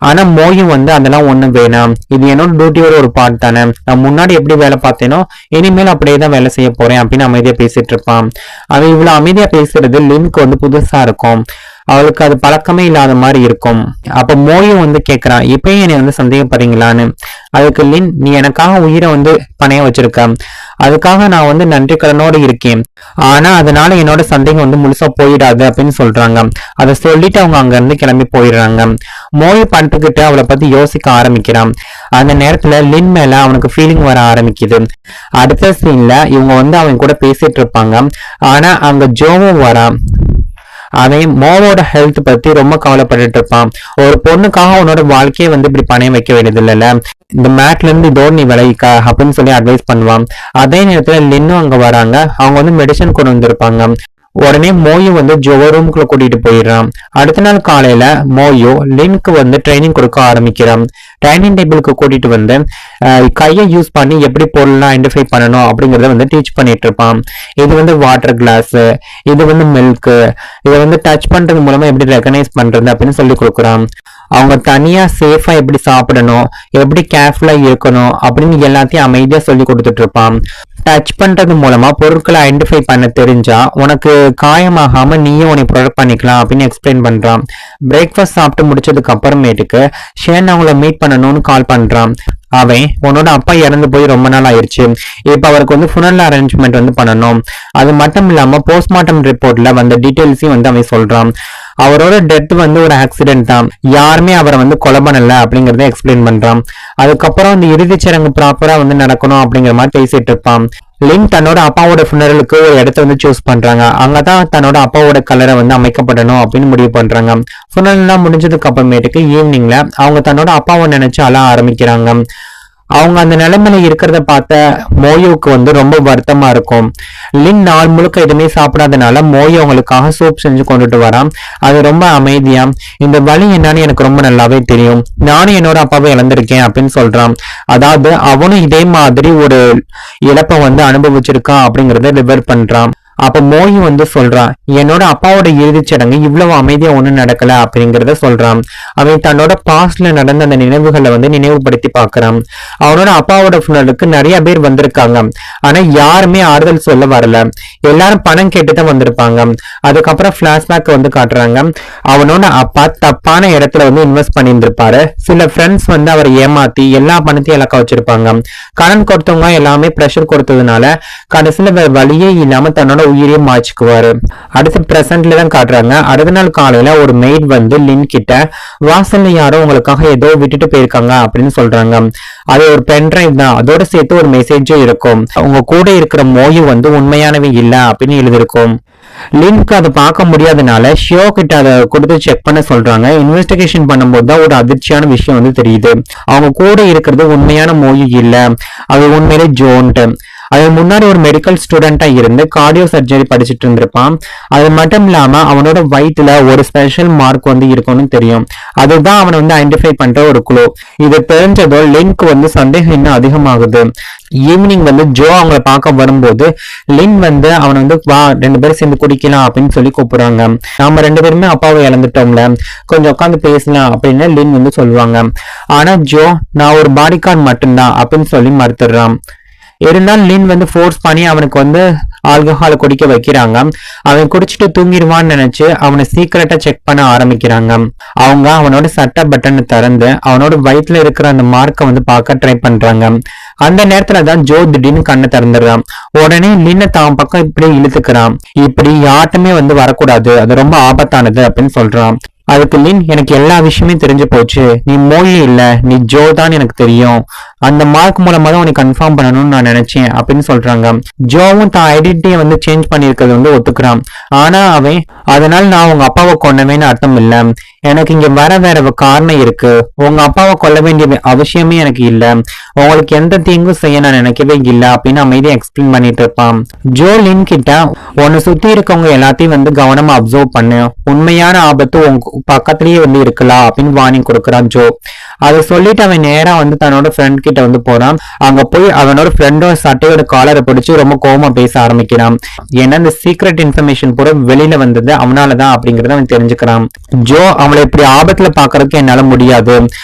Speaker 1: ஆனா மோயும் வந்து அதெல்லாம் ஒண்ணும் வேணாம், இது என்னோட டியூட்டியோட ஒரு பார்ட் தானே, நான் முன்னாடி எப்படி வேலை பார்த்தேனோ இனிமேல் அப்படியே தான் வேலை செய்ய போறேன் அப்படின்னு அமைதியா பேசிட்டு இருப்பான். அவன் இவ்வளவு அமைதியா பேசுறது லின்க்கு வந்து புதுசா இருக்கும். அவளுக்கு அது பழக்கமே இல்லாத மாதிரி இருக்கும். அப்ப மோயும் வந்து கேக்குறான், இப்பயும் என்னை வந்து சந்தேகப்படுறீங்களான்னு. அதுக்கு லின் நீ எனக்காக உயிரை வந்து பணைய வச்சிருக்க, அதுக்காக நான் வந்து நன்றி கடனோடு இருக்கேன், ஆனா அதனால என்னோட சந்தேகம் வந்து முழுசா போயிடாது அப்படின்னு சொல்றாங்க. அதை சொல்லிட்டு அவங்க அங்க இருந்து கிளம்பி போயிடுறாங்க. மோய் பண்றதுக்கிட்ட அவளை பத்தி யோசிக்க ஆரம்பிக்கிறான். அந்த நேரத்துல லின் மேல அவனுக்கு ஃபீலிங் வர ஆரம்பிக்குது. அடுத்த சீன்ல இவங்க வந்து அவன் கூட பேசிட்டு இருப்பாங்க. ஆனா அங்க ஜோவும் வரான். அவன் மோவோட ஹெல்த் பத்தி ரொம்ப கவலைப்பட்டுட்டு இருப்பான். ஒரு பொண்ணுக்காக அவனோட வாழ்க்கையை வந்து இப்படி பணையம் வைக்க வேண்டியது இல்லைல்ல, இந்த மேட்ல இருந்து இதோடு நீ விளைவிக்க அப்படின்னு சொல்லி அட்வைஸ் பண்ணுவான். அதே நேரத்துல லின்னும் அங்க வராங்க. அவங்க வந்து மெடிசன் கொண்டு வந்திருப்பாங்க. உடனே மோயு வந்து ஜோவோ ரூமுக்குள்ள கூட்டிட்டு போயிடுறான். அடுத்த நாள் காலையில மோயு லின்க்கு வந்து ட்ரைனிங் கொடுக்க ஆரம்பிக்கிறான். டைனிங் டேபிளுக்கு கூட்டிட்டு வந்து கையை யூஸ் பண்ணி எப்படி பொருள்லாம் ஐடென்டிஃபை பண்ணணும் அப்படிங்கறத வந்து டீச் பண்ணிட்டு இருப்பான். இது வந்து வாட்டர் கிளாஸ், இது வந்து மில்க், இதை வந்து டச் பண்றது மூலமா எப்படி ரெகனைஸ் பண்றது அப்படின்னு சொல்லி கொடுக்குறான். அவங்க தனியா சேஃபா எப்படி சாப்பிடணும், எப்படி கேர்ஃபுல்லா இருக்கணும் அப்படின்னு எல்லாத்தையும் அமைதியா சொல்லி கொடுத்துட்டு இருப்பான். டச் பண்றது மூலமா பொருட்களை ஐடென்டிஃபை பண்ண தெரிஞ்சா உனக்கு காயமாகாம நீயும் உன்னை ப்ரொடெக்ட் பண்ணிக்கலாம் அப்படின்னு எக்ஸ்பிளைன் பண்றான். பிரேக்ஃபாஸ்ட் சாப்பிட்டு முடிச்சதுக்கு அப்புறமேட்டுக்கு ஷேன் அவங்கள மீட் பண்ணணும்னு கால் பண்றான். அவன் உன்னோட அப்பா இறந்து போய் ரொம்ப நாள் ஆயிடுச்சு, இப்ப அவருக்கு வந்து ஃபுனரல் அரேஞ்ச்மெண்ட் வந்து பண்ணணும், அது மட்டும் இல்லாம போஸ்ட்மார்ட்டம் ரிப்போர்ட்ல வந்த டீடைல்ஸையும் வந்து அவன் சொல்றான். அவரோட டெத் வந்து ஒரு ஆக்சிடென்ட் தான், யாருமே அவரை வந்து கொலை பண்ணல அப்படிங்கறத எக்ஸ்பிளைன் பண்றான். அதுக்கப்புறம் அந்த இறுதிச் சடங்கு ப்ராப்பரா வந்து நடக்கணும் அப்படிங்கிற மாதிரி பேசிட்டு இருப்பான். லின் தன்னோட அப்பாவோட ஃபுனரலுக்கு ஒரு இடத்த வந்து சூஸ் பண்றாங்க. அங்கதான் தன்னோட அப்பாவோட கலரை வந்து அமைக்கப்படணும் அப்படின்னு முடிவு பண்றாங்க. ஃபுனரல் எல்லாம் முடிஞ்சதுக்கு அப்புறமேட்டுக்கு ஈவினிங்ல அவங்க தன்னோட அப்பாவை நினைச்சு அழ ஆரம்பிக்கிறாங்க. அவங்க அந்த நிலைமையில இருக்கிறத பார்த்த மோயோவுக்கு வந்து ரொம்ப வருத்தமா இருக்கும். லின் நாள் முழுக்க எதுவுமே சாப்பிடாதனால மோயோ அவங்களுக்காக சூப் செஞ்சு கொண்டுட்டு வரான். அது ரொம்ப அமைதியா, இந்த வலி என்னன்னு எனக்கு ரொம்ப நல்லாவே தெரியும், நானும் என்னோட அப்பாவை இழந்திருக்கேன் அப்படின்னு சொல்றான். அதாவது அவனும் இதே மாதிரி ஒரு இழப்பை வந்து அனுபவிச்சிருக்கான் அப்படிங்கறத ரிவர் பண்றான். அப்ப மோயி வந்து சொல்றான், என்னோட அப்பாவோட இறுதிச் சடங்கு இவ்வளவு அமைதியா ஒண்ணும் நடக்கல அப்படிங்கறத சொல்றான். அவன் தன்னோட பாஸ்ட்ல நடந்த அந்த நினைவுகளை வந்து நினைவுபடுத்தி பாக்குறான். அவனோட அப்பாவோட ஃபுனலுக்கு நிறைய பேர் வந்திருக்காங்க, ஆனா யாருமே ஆறுதல் சொல்ல வரல, எல்லாரும் பணம் கேட்டுதான் வந்திருப்பாங்க. அதுக்கப்புறம் பிளாஷ்பேக் வந்து காட்டுறாங்க. அவனோட அப்பா தப்பான இடத்துல வந்து இன்வெஸ்ட் பண்ணியிருந்திருப்பாரு. சில ஃப்ரெண்ட்ஸ் வந்து அவரை ஏமாத்தி எல்லா பணத்தையும் இழக்க வச்சிருப்பாங்க. கடன் கொடுத்தவங்க எல்லாமே பிரஷர் கொடுத்ததுனால கடைசியில வேற வழியே இல்லாம தன்னோட உயிரியை மாய்ச்சுக்குவாரு. அடுத்து பிரசன்ட்ல தான் காட்டுறாங்க. அடுத்த நாள் காலையில ஒரு மெய்ட் வந்து லின் கிட்ட, வாசல்ல யாரோ உங்களுக்காக ஏதோ விட்டுட்டு போயிருக்காங்க அப்படின்னு சொல்றாங்க. அது ஒரு பென்ட்ரைவ் தான், அதோட சேர்த்து ஒரு மெசேஜும் இருக்கும். உங்க கூட இருக்கிற மோயு வந்து உண்மையானவே இல்ல அப்படின்னு எழுதிருக்கும். லின்க்கு அதை பார்க்க முடியாதனால ஷியோ கிட்ட அதை கொடுத்து செக் பண்ண சொல்றாங்க. இன்வெஸ்டிகேஷன் பண்ணும்போது தான் ஒரு அதிர்ச்சியான விஷயம் வந்து தெரியுது. அவங்க கூட இருக்கிறது உண்மையான மோயு இல்ல, அது உண்மையிலே ஜோன்ட். அது முன்னாடி ஒரு மெடிக்கல் ஸ்டூடெண்டா இருந்து கார்டியோ சர்ஜரி படிச்சுட்டு இருந்திருப்பான். அது மட்டும் இல்லாம அவனோட வயிற்றுல ஒரு ஸ்பெஷல் மார்க் வந்து இருக்கும்னு தெரியும். அதுதான் அவனை வந்து ஐடென்டிஃபை பண்ற ஒரு குழு. இது தெரிஞ்சதோ லின்க்கு வந்து சந்தேகம் இன்னும் அதிகமாகுது. ஈவினிங் வந்து ஜோ அவங்கள பார்க்க வரும்போது லின் வந்து அவனை வந்து வா 2 பேரும் சேர்ந்து குடிக்கலாம் அப்படின்னு சொல்லி கூப்பிடுறாங்க. நாம 2 பேருமே அப்பாவை இழந்துட்டோம்ல, கொஞ்சம் உட்காந்து பேசலாம் அப்படின்னு லின் வந்து சொல்லுவாங்க. ஆனா ஜோ, நான் ஒரு பாடி கார்டு மட்டும்தான் அப்படின்னு சொல்லி மறுத்துடுறான். இருந்தாலும் லின் வந்து ஃபோர்ஸ் பண்ணி அவனுக்கு வந்து ஆல்கஹாலை குடிக்க வைக்கிறாங்க. அவன் குடிச்சிட்டு தூங்கிடுவான்னு நினைச்சு அவனை சீக்கிரட்டா செக் பண்ண ஆரம்பிக்கிறாங்க. அவங்க அவனோட சட்டை பட்டனை திறந்து அவனோட வயிற்றுல இருக்கிற அந்த மார்க்கை வந்து பார்க்க ட்ரை பண்றாங்க. அந்த நேரத்துலதான் ஜோ திடீர்னு கண்ணை திறந்துடுறான். உடனே லின்னை தான் பக்கம் இப்படி இழுத்துக்கிறான். இப்படி யார்ட்டுமே வந்து வரக்கூடாது, அது ரொம்ப ஆபத்தானது அப்படின்னு சொல்றான். அதுக்கு லின், எனக்கு எல்லா விஷயமே தெரிஞ்சு போச்சு, நீ மோயி இல்ல, நீ ஜோ தான் எனக்கு தெரியும், அந்த மார்க் மூலமா தான் உனக்கு கன்ஃபார்ம் பண்ணணும்னு நான் நினைச்சேன் அப்படின்னு சொல்றாங்க. ஜோவும் தான் ஐடென்டிட்டியை வந்து சேஞ்ச் பண்ணிருக்கிறது வந்து ஒத்துக்கிறான். ஆனா அவன், அதனால நான் உங்க அப்பாவை கொண்டவேன்னு அர்த்தம் இல்ல, எனக்கு இங்க வேற காரணம் இருக்கு, உங்க அப்பாவை கொல்ல வேண்டிய அவசியமே எனக்கு இல்ல, உங்களுக்கு எந்த தீங்கும் செய்ய நான் நினைக்கவே இல்ல அப்படின்னு அமைதியா எக்ஸ்பிளைன் பண்ணிட்டு இருப்பான். ஜோ லின் கிட்ட, உன்னை சுத்தி இருக்கவங்க எல்லாத்தையும் வந்து கவனமா அப்சர்வ் பண்ணு, உண்மையான ஆபத்து உங்க பக்கத்திலேயே வந்து இருக்கலாம் அப்படின்னு வார்னிங் கொடுக்குறான் ஜோ. அதை சொல்லிட்டு அவன் நேரா வந்து தன்னோட ஃப்ரெண்ட் கிட்ட வந்து போறான். அங்க போய் அவனோட ஃப்ரெண்டோட சட்டையோட காலரை பிடிச்சு ரொம்ப கோவமா பேச ஆரம்பிக்கிறான். ஏன்னா இந்த சீக்ரெட் இன்ஃபர்மேஷன் பூரா வெளியில வந்தது அவனாலதான் அப்படிங்கறத அவன் தெரிஞ்சுக்கிறான். ஜோ, அவளை இப்படி ஆபத்துல பாக்குறதுக்கு என்னால முடியாது,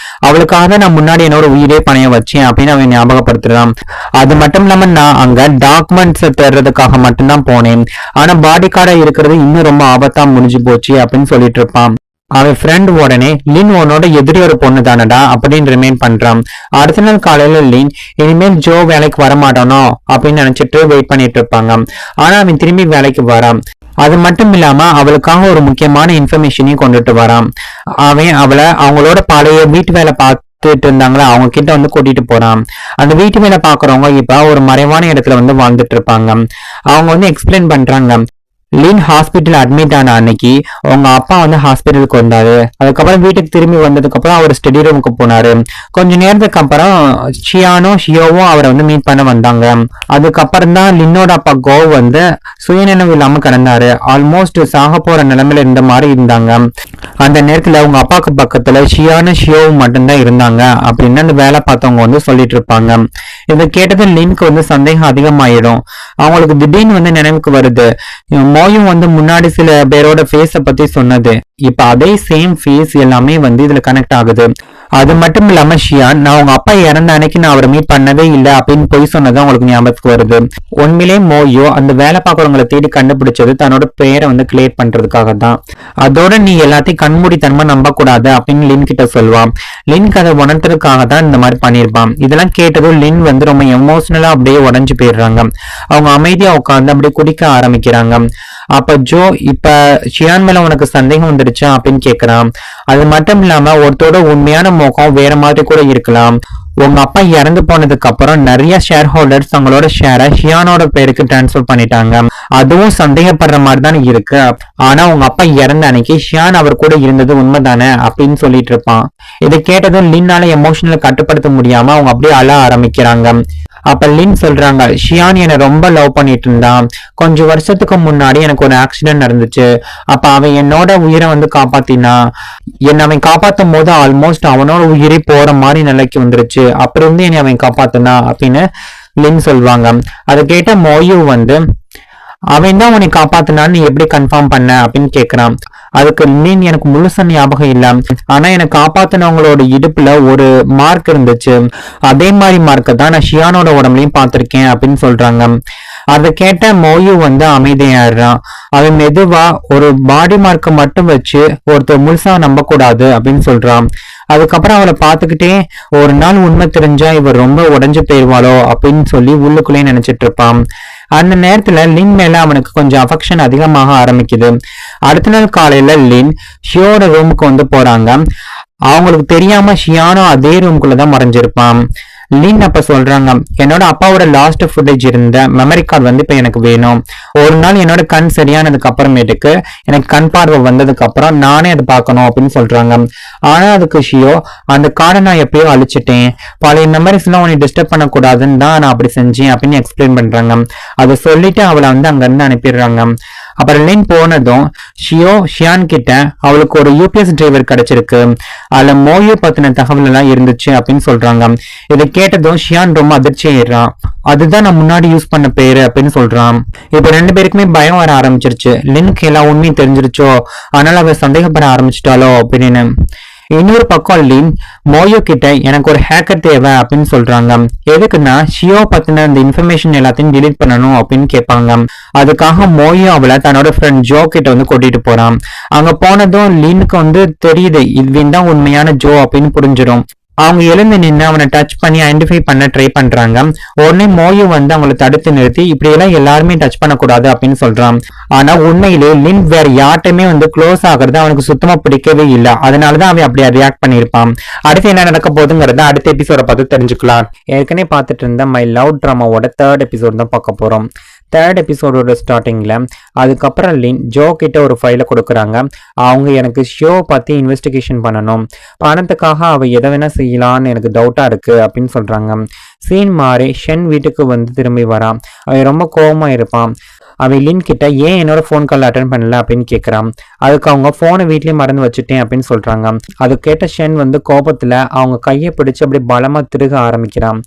Speaker 1: அவளுக்காக தான் நான் முன்னாடி என்னோட உயிரே பணைய வச்சேன் அப்படின்னு அவன் ஞாபகப்படுத்துறான். அது மட்டும் இல்லாம நான் அங்க டாக்குமெண்ட்ஸ் தேடுறதுக்காக மட்டும்தான் போனேன், ஆனா பாடி கார்டா இருக்கிறது இன்னும் ரொம்ப ஆபத்தா முடிஞ்சு போச்சு அப்படின்னு சொல்லிட்டு இருப்பான். அவன் ஃப்ரெண்ட் உடனே, லின் உன்னோட எதிரி ஒரு பொண்ணு தானடா அப்படின்னு ரிமைன் பண்றான். அடுத்த நாள் காலையில லின் இனிமேல் ஜோ வேலைக்கு வரமாட்டானோ அப்படின்னு நினைச்சிட்டு வெயிட் பண்ணிட்டு இருப்பாங்க. ஆனா அவன் திரும்பி வேலைக்கு வரான். அது மட்டும் இல்லாம அவளுக்காக ஒரு முக்கியமான இன்ஃபர்மேஷனையும் கொண்டுட்டு வரான். அவன் அவளை அவங்களோட பழைய வீட்டு வேலை பார்த்துட்டு இருந்தாங்களா அவங்க கிட்ட வந்து கூட்டிட்டு போறான். அந்த வீட்டு வேலை பாக்குறவங்க இப்ப ஒரு மறைவான இடத்துல வந்து வாழ்ந்துட்டு இருப்பாங்க. அவங்க வந்து எக்ஸ்பிளைன் பண்றாங்க, லின் ஹாஸ்பிட்டல் அட்மிட் ஆன அன்னைக்கு உங்க அப்பா வந்து ஹாஸ்பிட்டலுக்கு வந்தாரு. அதுக்கப்புறம் வீட்டுக்கு திரும்பி வந்ததுக்கு அப்புறம் அவர் ஸ்டடி ரூமுக்கு போனாரு. கொஞ்ச நேரத்துக்கு அப்புறம் ஷியோவும் அவரை வந்து மீட் பண்ண வந்தாங்க. அதுக்கப்புறம் தான் லின்னோட அப்பா கோ வந்து சுயநினைவு இல்லாம கிடந்தாரு. ஆல்மோஸ்ட் சாக போற நிலைமையில இருந்த மாதிரி இருந்தாங்க. அந்த நேரத்துல உங்க அப்பாவுக்கு பக்கத்துல ஷியோவும் மட்டும்தான் இருந்தாங்க அப்படின்னு அந்த வேலை பார்த்தவங்க வந்து சொல்லிட்டு இருப்பாங்க. இதை கேட்டது லின்க்கு வந்து சந்தேகம் அதிகமாயிடும். அவங்களுக்கு திடீர்னு வந்து நினைவுக்கு வருது, மோயும் வந்து முன்னாடி சில பேரோட ஃபேஸ பத்தி சொன்னது, இப்ப அதே சேம் ஃபேஸ் எல்லாமே வந்து இதுல கனெக்ட் ஆகுது. அது மட்டும் இல்லாம ஷியான், நான் உங்க அப்பா இறந்த அன்னைக்கு நான் அவரை மீட் பண்ணவே இல்லை அப்படின்னு பொய் சொன்னதும் உங்களுக்கு ஞாபகத்துக்கு வருது. உண்மையிலே மோயோ அந்த வேலை பார்க்கறவங்களை தேடி கண்டுபிடிச்சது தன்னோட பெயரை வந்து கிளியர் பண்றதுக்காக தான். அதோட நீ எல்லாத்தையும் கண்மூடித்தனமா நம்ப கூடாது அப்படின்னு லின் கிட்ட சொல்லுவான். லின்க்கு அதை உணர்த்துறதுக்காக தான் இந்த மாதிரி பண்ணிருப்பான். இதெல்லாம் கேட்டதும் லின் வந்து ரொம்ப எமோஷனலா அப்படியே உடஞ்சு போயிடுறாங்க. அவங்க அமைதியா உட்காந்து அப்படியே குடிக்க ஆரம்பிக்கிறாங்க. அப்ப ஜோ, இப்ப ஷியான் மேல உனக்கு சந்தேகம் வந்துடுச்சா அப்படின்னு கேக்குறான். அது மட்டும் இல்லாம ஒருத்தோட உண்மையான முகம் வேற மாதிரி கூட இருக்கலாம். உங்க அப்பா இறந்து போனதுக்கு அப்புறம் நிறைய ஷேர் ஹோல்டர்ஸ் அவங்களோட ஷேரை ஷியானோட பேருக்கு டிரான்ஸ்பர் பண்ணிட்டாங்க. அதுவும் சந்தேகப்படுற மாதிரி தான் இருக்கு. ஆனா உங்க அப்பா இறந்த அன்னைக்கு ஷியான் அவர் கூட இருந்தது உண்மைதானே அப்படின்னு சொல்லிட்டு இருப்பான். இதை கேட்டதும் லின்னால எமோஷனலை கட்டுப்படுத்த முடியாம அவங்க அப்படியே அழ ஆரம்பிக்கிறாங்க. அப்ப லின் சொல்றாங்க, ஷியான் என்னை ரொம்ப லவ் பண்ணிட்டு இருந்தான். கொஞ்சம் வருஷத்துக்கு முன்னாடி எனக்கு ஒரு ஆக்சிடென்ட் நடந்துச்சு. அப்ப அவன் என்னோட உயிரை வந்து காப்பாத்தினா. என்னை அவன் காப்பாத்தும் போது ஆல்மோஸ்ட் அவனோட உயிரை போற மாதிரி நிலைக்கு வந்துருச்சு. அப்படி இருந்து என்னை அவன் காப்பாத்தினா அப்படின்னு லின் சொல்லுவாங்க. அதை கேட்ட மோயு வந்து, அவன் தான் உன்னை காப்பாத்தினான்னு நீ எப்படி கன்ஃபார்ம் பண்ண அப்படின்னு கேக்குறான். அதுக்கு லின், எனக்கு முழுசா ஞாபகம் இல்ல, ஆனா எனக்கு காப்பாத்தினவங்களோட இடுப்புல ஒரு மார்க் இருந்துச்சு. அதே மாதிரி மார்க்கை தான் நான் ஷியானோட உடம்புலையும் பார்த்திருக்கேன் அப்படின்னு சொல்றாங்க. அதை கேட்ட மோயு வந்து அமைதியாடுறான். அவன் மெதுவா, ஒரு பாடி மார்க்கை மட்டும் வச்சு ஒருத்தர் முழுசா நம்ப கூடாது அப்படின்னு சொல்றான். அதுக்கப்புறம் அவளை பார்த்துக்கிட்டே, ஒரு நாள் உண்மை தெரிஞ்சா இவர் ரொம்ப உடஞ்சு போயிருவாளோ அப்படின்னு சொல்லி உள்ளுக்குள்ளே நினைச்சிட்டு இருப்பான். அந்த நேரத்துல லின் மேல அவனுக்கு கொஞ்சம் அஃபெக்ஷன் அதிகமாக ஆரம்பிக்குது. அடுத்த நாள் காலையில லின் ஷியோட ரூமுக்கு வந்து போறாங்க. அவங்களுக்கு தெரியாம ஷியானோ அதே ரூமுக்குள்ளதான் மறைஞ்சிருப்பான். லின் அப்ப சொல்றாங்க, என்னோட அப்பாவோட லாஸ்ட் ஃபுட்டேஜ் இருந்த மெமரி கார்டு வந்து இப்ப எனக்கு வேணும். ஒரு நாள் என்னோட கண் சரியானதுக்கு அப்புறமேட்டுக்கு எனக்கு கண் பார்வை வந்ததுக்கு அப்புறம் நானே அதை பார்க்கணும் அப்படின்னு சொல்றாங்க. ஆனா அதுக்கு ஷியோ, அந்த கார்டை நான் எப்பயோ அழிச்சிட்டேன், பழைய மெமரிஸ் எல்லாம் உன்னை டிஸ்டர்ப் பண்ணக்கூடாதுன்னு தான் நான் அப்படி செஞ்சேன் அப்படின்னு எக்ஸ்பிளைன் பண்றாங்க. அதை சொல்லிட்டு அவளை வந்து அங்க இருந்து அனுப்பிடுறாங்க. அப்புறம் லின் போனதும் ஷியான் கிட்ட அவளுக்கு ஒரு யூபிஎஸ் டிரைவர் கிடைச்சிருக்கு, அதுல மோயோ பத்தின தகவல் எல்லாம் இருந்துச்சு அப்படின்னு சொல்றாங்க. இதை கேட்டதும் ஷியான் ரொம்ப அதிர்ச்சி ஆயிடுறான். அதுதான் நான் முன்னாடி யூஸ் பண்ண பேரு அப்படின்னு சொல்றான். இப்ப ரெண்டு பேருக்குமே பயம் வர ஆரம்பிச்சிருச்சு. லின்க்கு எல்லா உண்மையும் தெரிஞ்சிருச்சோ, அதனால அவ சந்தேகப்பட ஆரம்பிச்சிட்டாலோ அப்படின்னு. இன்னொரு பக்கம் லின் மோயோ கிட்ட, எனக்கு ஒரு ஹேக்கர் தேவை அப்படின்னு சொல்றாங்க. எதுக்குன்னா ஷியோ பத்தின இந்த இன்ஃபர்மேஷன் எல்லாத்தையும் டிலீட் பண்ணணும் அப்படின்னு கேட்பாங்க. அதுக்காக மோயோ அவளை தன்னோட ஃப்ரெண்ட் ஜோ கிட்ட வந்து கூட்டிட்டு போறான். அங்க போனதும் லினுக்கு வந்து தெரியுது இதுவின் தான் உண்மையான ஜோ அப்படின்னு புரிஞ்சிடும். அவங்க எழுந்து நின்று அவனை டச் பண்ணி ஐடென்டிஃபை பண்ண ட்ரை பண்றாங்க. உடனே மோயு வந்து அவங்களை தடுத்து நிறுத்தி, இப்படி எல்லாம் எல்லாருமே டச் பண்ணக்கூடாது அப்படின்னு சொல்றான். ஆனா உண்மையிலே லின் வேற யார்ட்டுமே வந்து க்ளோஸ் ஆகுறது அவனுக்கு சுத்தமா பிடிக்கவே இல்லை. அதனாலதான் அவன் அப்படியே ரியாக்ட் பண்ணியிருப்பான். அடுத்து என்ன நடக்க போகுதுங்கிறத அடுத்த எபிசோட பார்த்து தெரிஞ்சுக்கலாம். ஏற்கனவே பார்த்துட்டு இருந்த மை லவ் டிராமாவோட 3rd எபிசோட் தான் பார்க்க போறோம். 3rd எபிசோடோட ஸ்டார்டிங்ல அதுக்கப்புறம் லின் ஜோ கிட்ட ஒரு ஃபைலை கொடுக்குறாங்க. அவங்க எனக்கு ஷோ பத்தி இன்வெஸ்டிகேஷன் பண்ணணும், பணத்துக்காக அவ எதை வேணா செய்யலான்னு எனக்கு டவுட்டா இருக்கு அப்படின்னு சொல்றாங்க. சீன் மாறி ஷென் வீட்டுக்கு வந்து திரும்பி வரான். அவன் ரொம்ப கோபமா இருப்பான். அவன் லின் கிட்ட, ஏன் என்னோட ஃபோன் கால் அட்டன் பண்ணல அப்படின்னு கேட்குறான். அதுக்கு அவங்க ஃபோனை வீட்லயே மறந்து வச்சுட்டேன் அப்படின்னு சொல்றாங்க. அது கேட்ட ஷென் வந்து கோபத்துல அவங்க கையை பிடிச்சு அப்படி பலமா திருக ஆரம்பிக்கிறான்.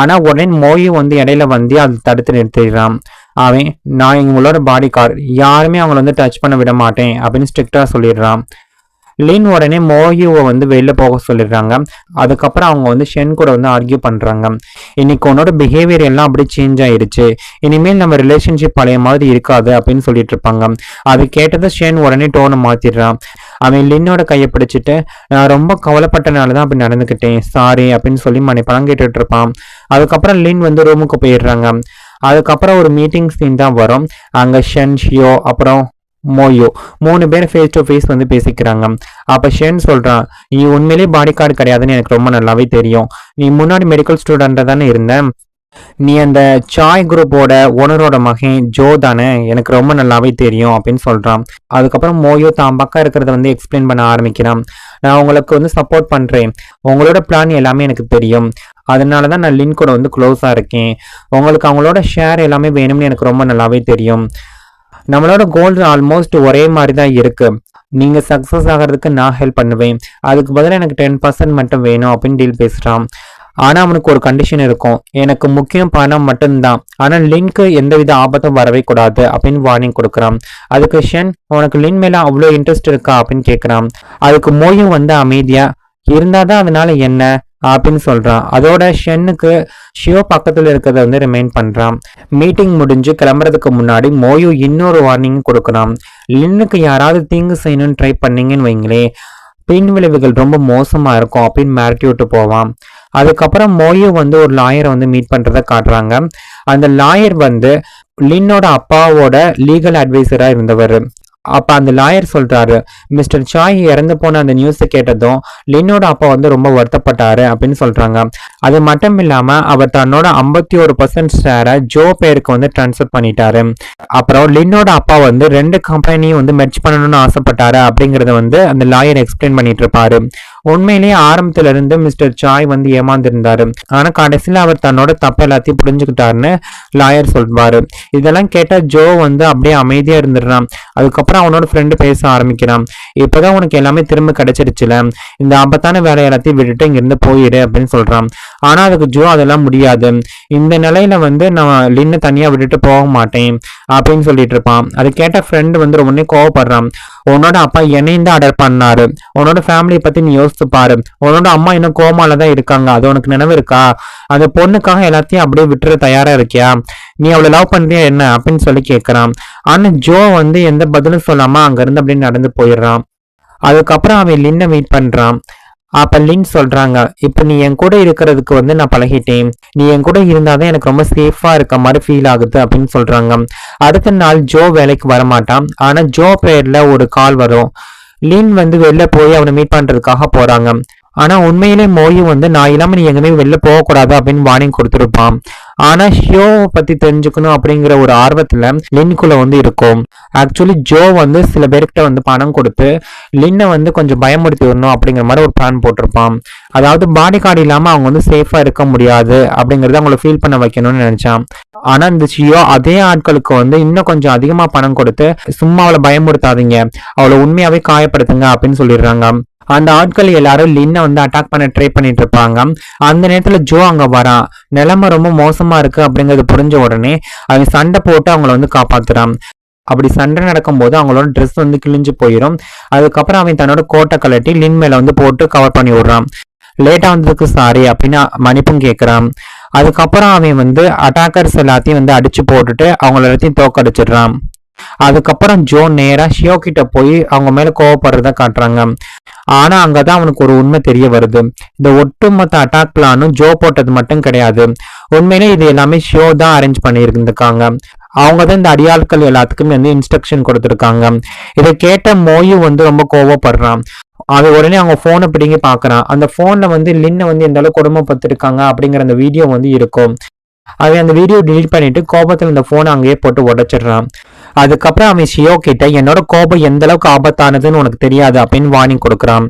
Speaker 1: ஆனா உடனே மோயு வந்து இடையில வந்து அதை தடுத்து நிறுத்திடுறான். அவன், நான் இவங்களோட பாடி கார்டு, யாருமே அவங்கள வந்து டச் பண்ண விட மாட்டேன் அப்படின்னு ஸ்ட்ரிக்டா சொல்லிடுறான். லின் உடனே மோயுவை வந்து வெளில போக சொல்லிடுறாங்க. அதுக்கப்புறம் அவங்க வந்து ஷென் கூட வந்து ஆர்கியூ பண்றாங்க. இன்னைக்கு உன்னோட பிஹேவியர் எல்லாம் அப்படி சேஞ்ச் ஆயிருச்சு, இனிமேல் நம்ம ரிலேஷன்ஷிப் பழைய மாதிரி இருக்காது அப்படின்னு சொல்லிட்டு இருப்பாங்க. அது கேட்டதை ஷென் உடனே டோனை மாத்திடுறான். அவன் லின்னோட கையை பிடிச்சிட்டு, நான் ரொம்ப கவலைப்பட்டனாலதான் அப்படி நடந்துக்கிட்டேன், சாரி அப்படின்னு சொல்லி மன்னிப்பெல்லாம் கேட்டுட்டு இருப்பான். அதுக்கப்புறம் லின் வந்து ரூமுக்கு போயிடுறாங்க. அதுக்கப்புறம் ஒரு மீட்டிங் சீன் தான் வரும். அங்க ஷென், ஷியோ அப்புறம் மோயோ 3 பேர் ஃபேஸ் டு ஃபேஸ் வந்து பேசிக்கிறாங்க. அப்ப ஷென் சொல்றான், நீ உண்மையிலேயே பாடி கார்டு கிடையாதுன்னு எனக்கு ரொம்ப நல்லாவே தெரியும். நீ முன்னாடி மெடிக்கல் ஸ்டூடெண்டா தானே இருந்த, நீ அந்த சாய் குரூப்போட ஓனரோட மகன் ஜோ தானே, எனக்கு ரொம்ப நல்லாவே தெரியும் அப்படின்னு சொல்றான். அதுக்கப்புறம் மோயோ தான் பக்கம் இருக்கிறத வந்து எக்ஸ்பிளைன் பண்ண ஆரம்பிக்கிறான். நான் உங்களுக்கு வந்து சப்போர்ட் பண்றேன், உங்களோட பிளான் எல்லாமே எனக்கு தெரியும், அதனாலதான் நான் லின் கூட வந்து க்ளோஸா இருக்கேன், உங்களுக்கு அவங்களோட ஷேர் எல்லாமே வேணும்னு எனக்கு ரொம்ப நல்லாவே தெரியும், நம்மளோட கோல் ஆல்மோஸ்ட் ஒரே மாதிரி தான் இருக்கு, நீங்க சக்சஸ் ஆகிறதுக்கு நான் ஹெல்ப் பண்ணுவேன், அதுக்கு பதிலாக எனக்கு 10% மட்டும் வேணும் அப்படின்னு டீல் பேசுறான். ஆனா அவனுக்கு ஒரு கண்டிஷன் இருக்கும், எனக்கு முக்கியம் பணம் மட்டும்தான், ஆனா லின்க்கு எந்தவித ஆபத்தும் வரவே கூடாது அப்படின்னு வார்னிங் கொடுக்குறான். அதுக்கு ஷென், உனக்கு லின் மேல அவ்வளோ இன்ட்ரெஸ்ட் இருக்கா அப்படின்னு கேட்குறான். அதுக்கு மோயும் வந்து அமைதியா, இருந்தாதான் அதனால என்ன அப்படின்னு சொல்றான். அதோட ஷென்னுக்கு ஷியோ பக்கத்துல இருக்கிறத வந்து ரிமைண்ட் பண்றான். மீட்டிங் முடிஞ்சு கிளம்புறதுக்கு முன்னாடி மோயு இன்னொரு வார்னிங் கொடுக்குறான். லின்னுக்கு யாராவது தீங்கு செய்யணும்னு ட்ரை பண்ணீங்கன்னு வைங்களே, பின் விளைவுகள் ரொம்ப மோசமா இருக்கும் அப்படின்னு மிரட்டி விட்டு போவான். அதுக்கப்புறம் மோயு வந்து ஒரு லாயரை வந்து மீட் பண்றதை காட்டுறாங்க. அந்த லாயர் வந்து லின்னோட அப்பாவோட லீகல் அட்வைசரா இருந்தவர். அப்ப அந்த லாயர் சொல்றாரு, மிஸ்டர் சாய் இறந்து போன அந்த நியூஸ் கேட்டதும் லின்னோட அப்பா வந்து ரொம்ப வருத்தப்பட்டாரு அப்படின்னு சொல்றாங்க. அது மட்டும் இல்லாம அவர் தன்னோட 51% ஷேரை ஜோ பேருக்கு வந்து டிரான்ஸ்ஃபர் பண்ணிட்டாரு. அப்புறம் லின்னோட அப்பா வந்து 2 கம்பெனியும் வந்து மெர்ஜ் பண்ணணும்னு ஆசைப்பட்டாரு அப்படிங்கறத வந்து அந்த லாயர் எக்ஸ்பிளைன் பண்ணிட்டு இருப்பாரு. உண்மையிலேயே ஆரம்பத்துல இருந்து மிஸ்டர் சாய் வந்து ஏமாந்திருந்தாரு. ஆனா கடைசியில அவர் தன்னோட தப்பு எல்லாத்தையும் புரிஞ்சுக்கிட்டாருன்னு லாயர் சொல்வாரு. இதெல்லாம் கேட்டா ஜோ வந்து அப்படியே அமைதியா இருந்துடுறான். அதுக்கப்புறம் அவனோட ஃப்ரெண்டு பேச ஆரம்பிக்கிறான். இப்பதான் உனக்கு எல்லாமே திரும்ப கிடைச்சிருச்சுல, இந்த ஆபத்தான வேலை எல்லாத்தையும் விட்டுட்டு இங்கிருந்து போயிடு அப்படின்னு சொல்றான். ஆனா அதுக்கு ஜோ அதெல்லாம் முடியாது, இந்த நிலையில வந்து நான் லின்னு தனியா விட்டுட்டு போக மாட்டேன் அப்படின்னு சொல்லிட்டு இருப்பான். அதை கேட்ட ஃப்ரெண்டு வந்து ரொம்ப கோவப்படுறான். உன்னோட அப்பா என்னையும் தான் ஆர்டர் பண்ணாரு, உன்னோட ஃபேமிலியை பத்தி நீ யோசிச்சு பாரு, உன்னோட அம்மா இன்னும் கோமால தான் இருக்காங்க, அது உனக்கு நினைவு இருக்கா? அந்த பொண்ணுக்காக எல்லாத்தையும் அப்படியே விட்டுற தயாரா இருக்கியா? நீ அவளை லவ் பண்றியா என்ன அப்படின்னு சொல்லி கேட்கறான். ஆனா ஜோ வந்து எந்த பதிலும் சொல்லாம அங்க இருந்து அப்படியே நடந்து போயிடுறான். அதுக்கப்புறம் அவன் லின்னை மீட் பண்றான். அப்ப லின் சொல்றாங்க, இப்ப நீ என் கூட இருக்கிறதுக்கு வந்து நான் பழகிட்டேன், நீ என் கூட இருந்தாதான் எனக்கு ரொம்ப சேஃபா இருக்க மாதிரி ஃபீல் ஆகுது அப்படின்னு சொல்றாங்க. அடுத்த நாள் ஜோ வேலைக்கு வரமாட்டான். ஆனா ஜோ பேர்ல ஒரு கால் வரும். லின் வந்து வெளில போய் அவனை மீட் பண்றதுக்காக போறாங்க. ஆனா உண்மையிலே மோயு வந்து நான் இல்லாம நீ எங்கேயுமே வெளில போகக்கூடாது அப்படின்னு வார்னிங் கொடுத்துருப்பான். ஆனா ஷியோவை பத்தி தெரிஞ்சுக்கணும் அப்படிங்கிற ஒரு ஆர்வத்துல லின்குள்ள வந்து இருக்கும். ஆக்சுவலி ஜோ வந்து சில பேர்கிட்ட வந்து பணம் கொடுத்து லின்னை வந்து கொஞ்சம் பயமுறுத்தி வரணும் அப்படிங்கிற மாதிரி ஒரு பிளான் போட்டிருப்பான். அதாவது பாடி கார்டு இல்லாம அவங்க வந்து சேஃபா இருக்க முடியாது அப்படிங்கறத அவங்களை ஃபீல் பண்ண வைக்கணும்னு நினைச்சான். ஆனா இந்த ஷியோ அதே ஆட்களுக்கு வந்து இன்னும் கொஞ்சம் அதிகமா பணம் கொடுத்து சும்மா அவளை பயமுறுத்தாதீங்க, அவளை உண்மையாவே காயப்படுத்துங்க அப்படின்னு சொல்லிடுறாங்க. அந்த ஆட்கள் எல்லாரும் லின்னை வந்து அட்டாக் பண்ண ட்ரை பண்ணிட்டு இருப்பாங்க. அந்த நேரத்துல ஜோ அங்க வரான். நிலைமை ரொம்ப மோசமா இருக்கு அப்படிங்கறது புரிஞ்ச உடனே அவன் சண்டை போட்டு அவங்கள வந்து காப்பாத்துறான். அப்படி சண்டை நடக்கும் போது அவங்களோட ட்ரெஸ் வந்து கிழிஞ்சு போயிடும். அதுக்கப்புறம் அவன் தன்னோட கோட்டை கலட்டி லின் மேல வந்து போட்டு கவர் பண்ணி விடுறான். லேட்டா வந்ததுக்கு சாரி அப்படின்னு மன்னிப்பும் கேட்கிறான். அதுக்கப்புறம் அவன் வந்து அட்டாக்கர்ஸ் எல்லாத்தையும் வந்து அடிச்சு போட்டுட்டு அவங்கள எல்லாத்தையும் தோக்கடிச்சிடுறான். அதுக்கப்புறம் ஜோ நேரா ஷியோ கிட்ட போய் அவங்க மேல கோவப்படுறத காட்டுறாங்க. ஆனா அங்கதான் அவனுக்கு ஒரு உண்மை தெரிய வருது. இந்த ஒட்டுமொத்த அட்டாக் பிளானும் ஜோ போட்டது மட்டும் கிடையாது, உண்மையிலே இது எல்லாமே ஷியோ தான் அரேஞ்ச் பண்ணியிருக்காங்க. அவங்கதான் இந்த அடியாட்கள் எல்லாத்துக்குமே வந்து இன்ஸ்ட்ரக்ஷன் கொடுத்துருக்காங்க. இதை கேட்ட மோயு வந்து ரொம்ப கோவப்படுறான். அது உடனே அவங்க போனை பிடிங்கி பாக்குறான். அந்த போன்ல வந்து லின்னை வந்து எந்த அளவுக்கு கொடுமைப்பட்டிருக்காங்க அப்படிங்கிற அந்த வீடியோ வந்து இருக்கும். அவன் அந்த வீடியோ டிலீட் பண்ணிட்டு கோபத்துல இந்த போனை அங்கேயே போட்டு உடைச்சிடுறான். அதுக்கப்புறம் அவன் ஷியோ கிட்ட என்னோட கோபம் எந்த அளவுக்கு ஆபத்தானதுன்னு உனக்கு தெரியாது அப்படின்னு வார்னிங் கொடுக்குறான்.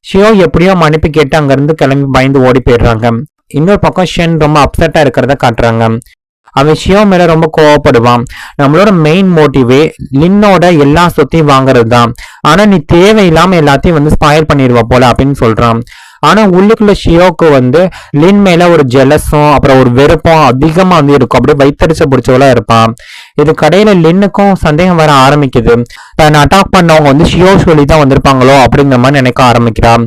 Speaker 1: ஷியோ எப்படியோ மன்னிப்பு கேட்டு அங்க இருந்து கிளம்பி பயந்து ஓடி போயிடுறாங்க. இன்னொரு பக்கம் ஷென் ரொம்ப அப்செட்டா இருக்கிறத காட்டுறாங்க. அவன் ஷியோ மேல ரொம்ப கோவப்படுவான். நம்மளோட மெயின் மோட்டிவே லின்னோட எல்லா சொத்தையும் வாங்குறது தான், ஆனா நீ தேவையில்லாம எல்லாத்தையும் வந்து ஸ்பாயில் பண்ணிடுவா போல அப்படின்னு சொல்றான். ஆனா உள்ளுக்குள்ள ஷியோக்கு வந்து லின் மேல ஒரு ஜெலஸும் அப்புறம் ஒரு வெறுப்பும் அதிகமா வந்து இருக்கும். அப்படியே வைத்தறிச்ச பிடிச்சவளா இருப்பான். இது கடையில லின்னுக்கும் சந்தேகம் வர ஆரம்பிக்குது. தன்னை அட்டாக் பண்ணவங்க வந்து ஷியோ சொல்லி தான் வந்திருப்பாங்களோ அப்படிங்கிற மாதிரி நினைக்க ஆரம்பிக்கிறான்.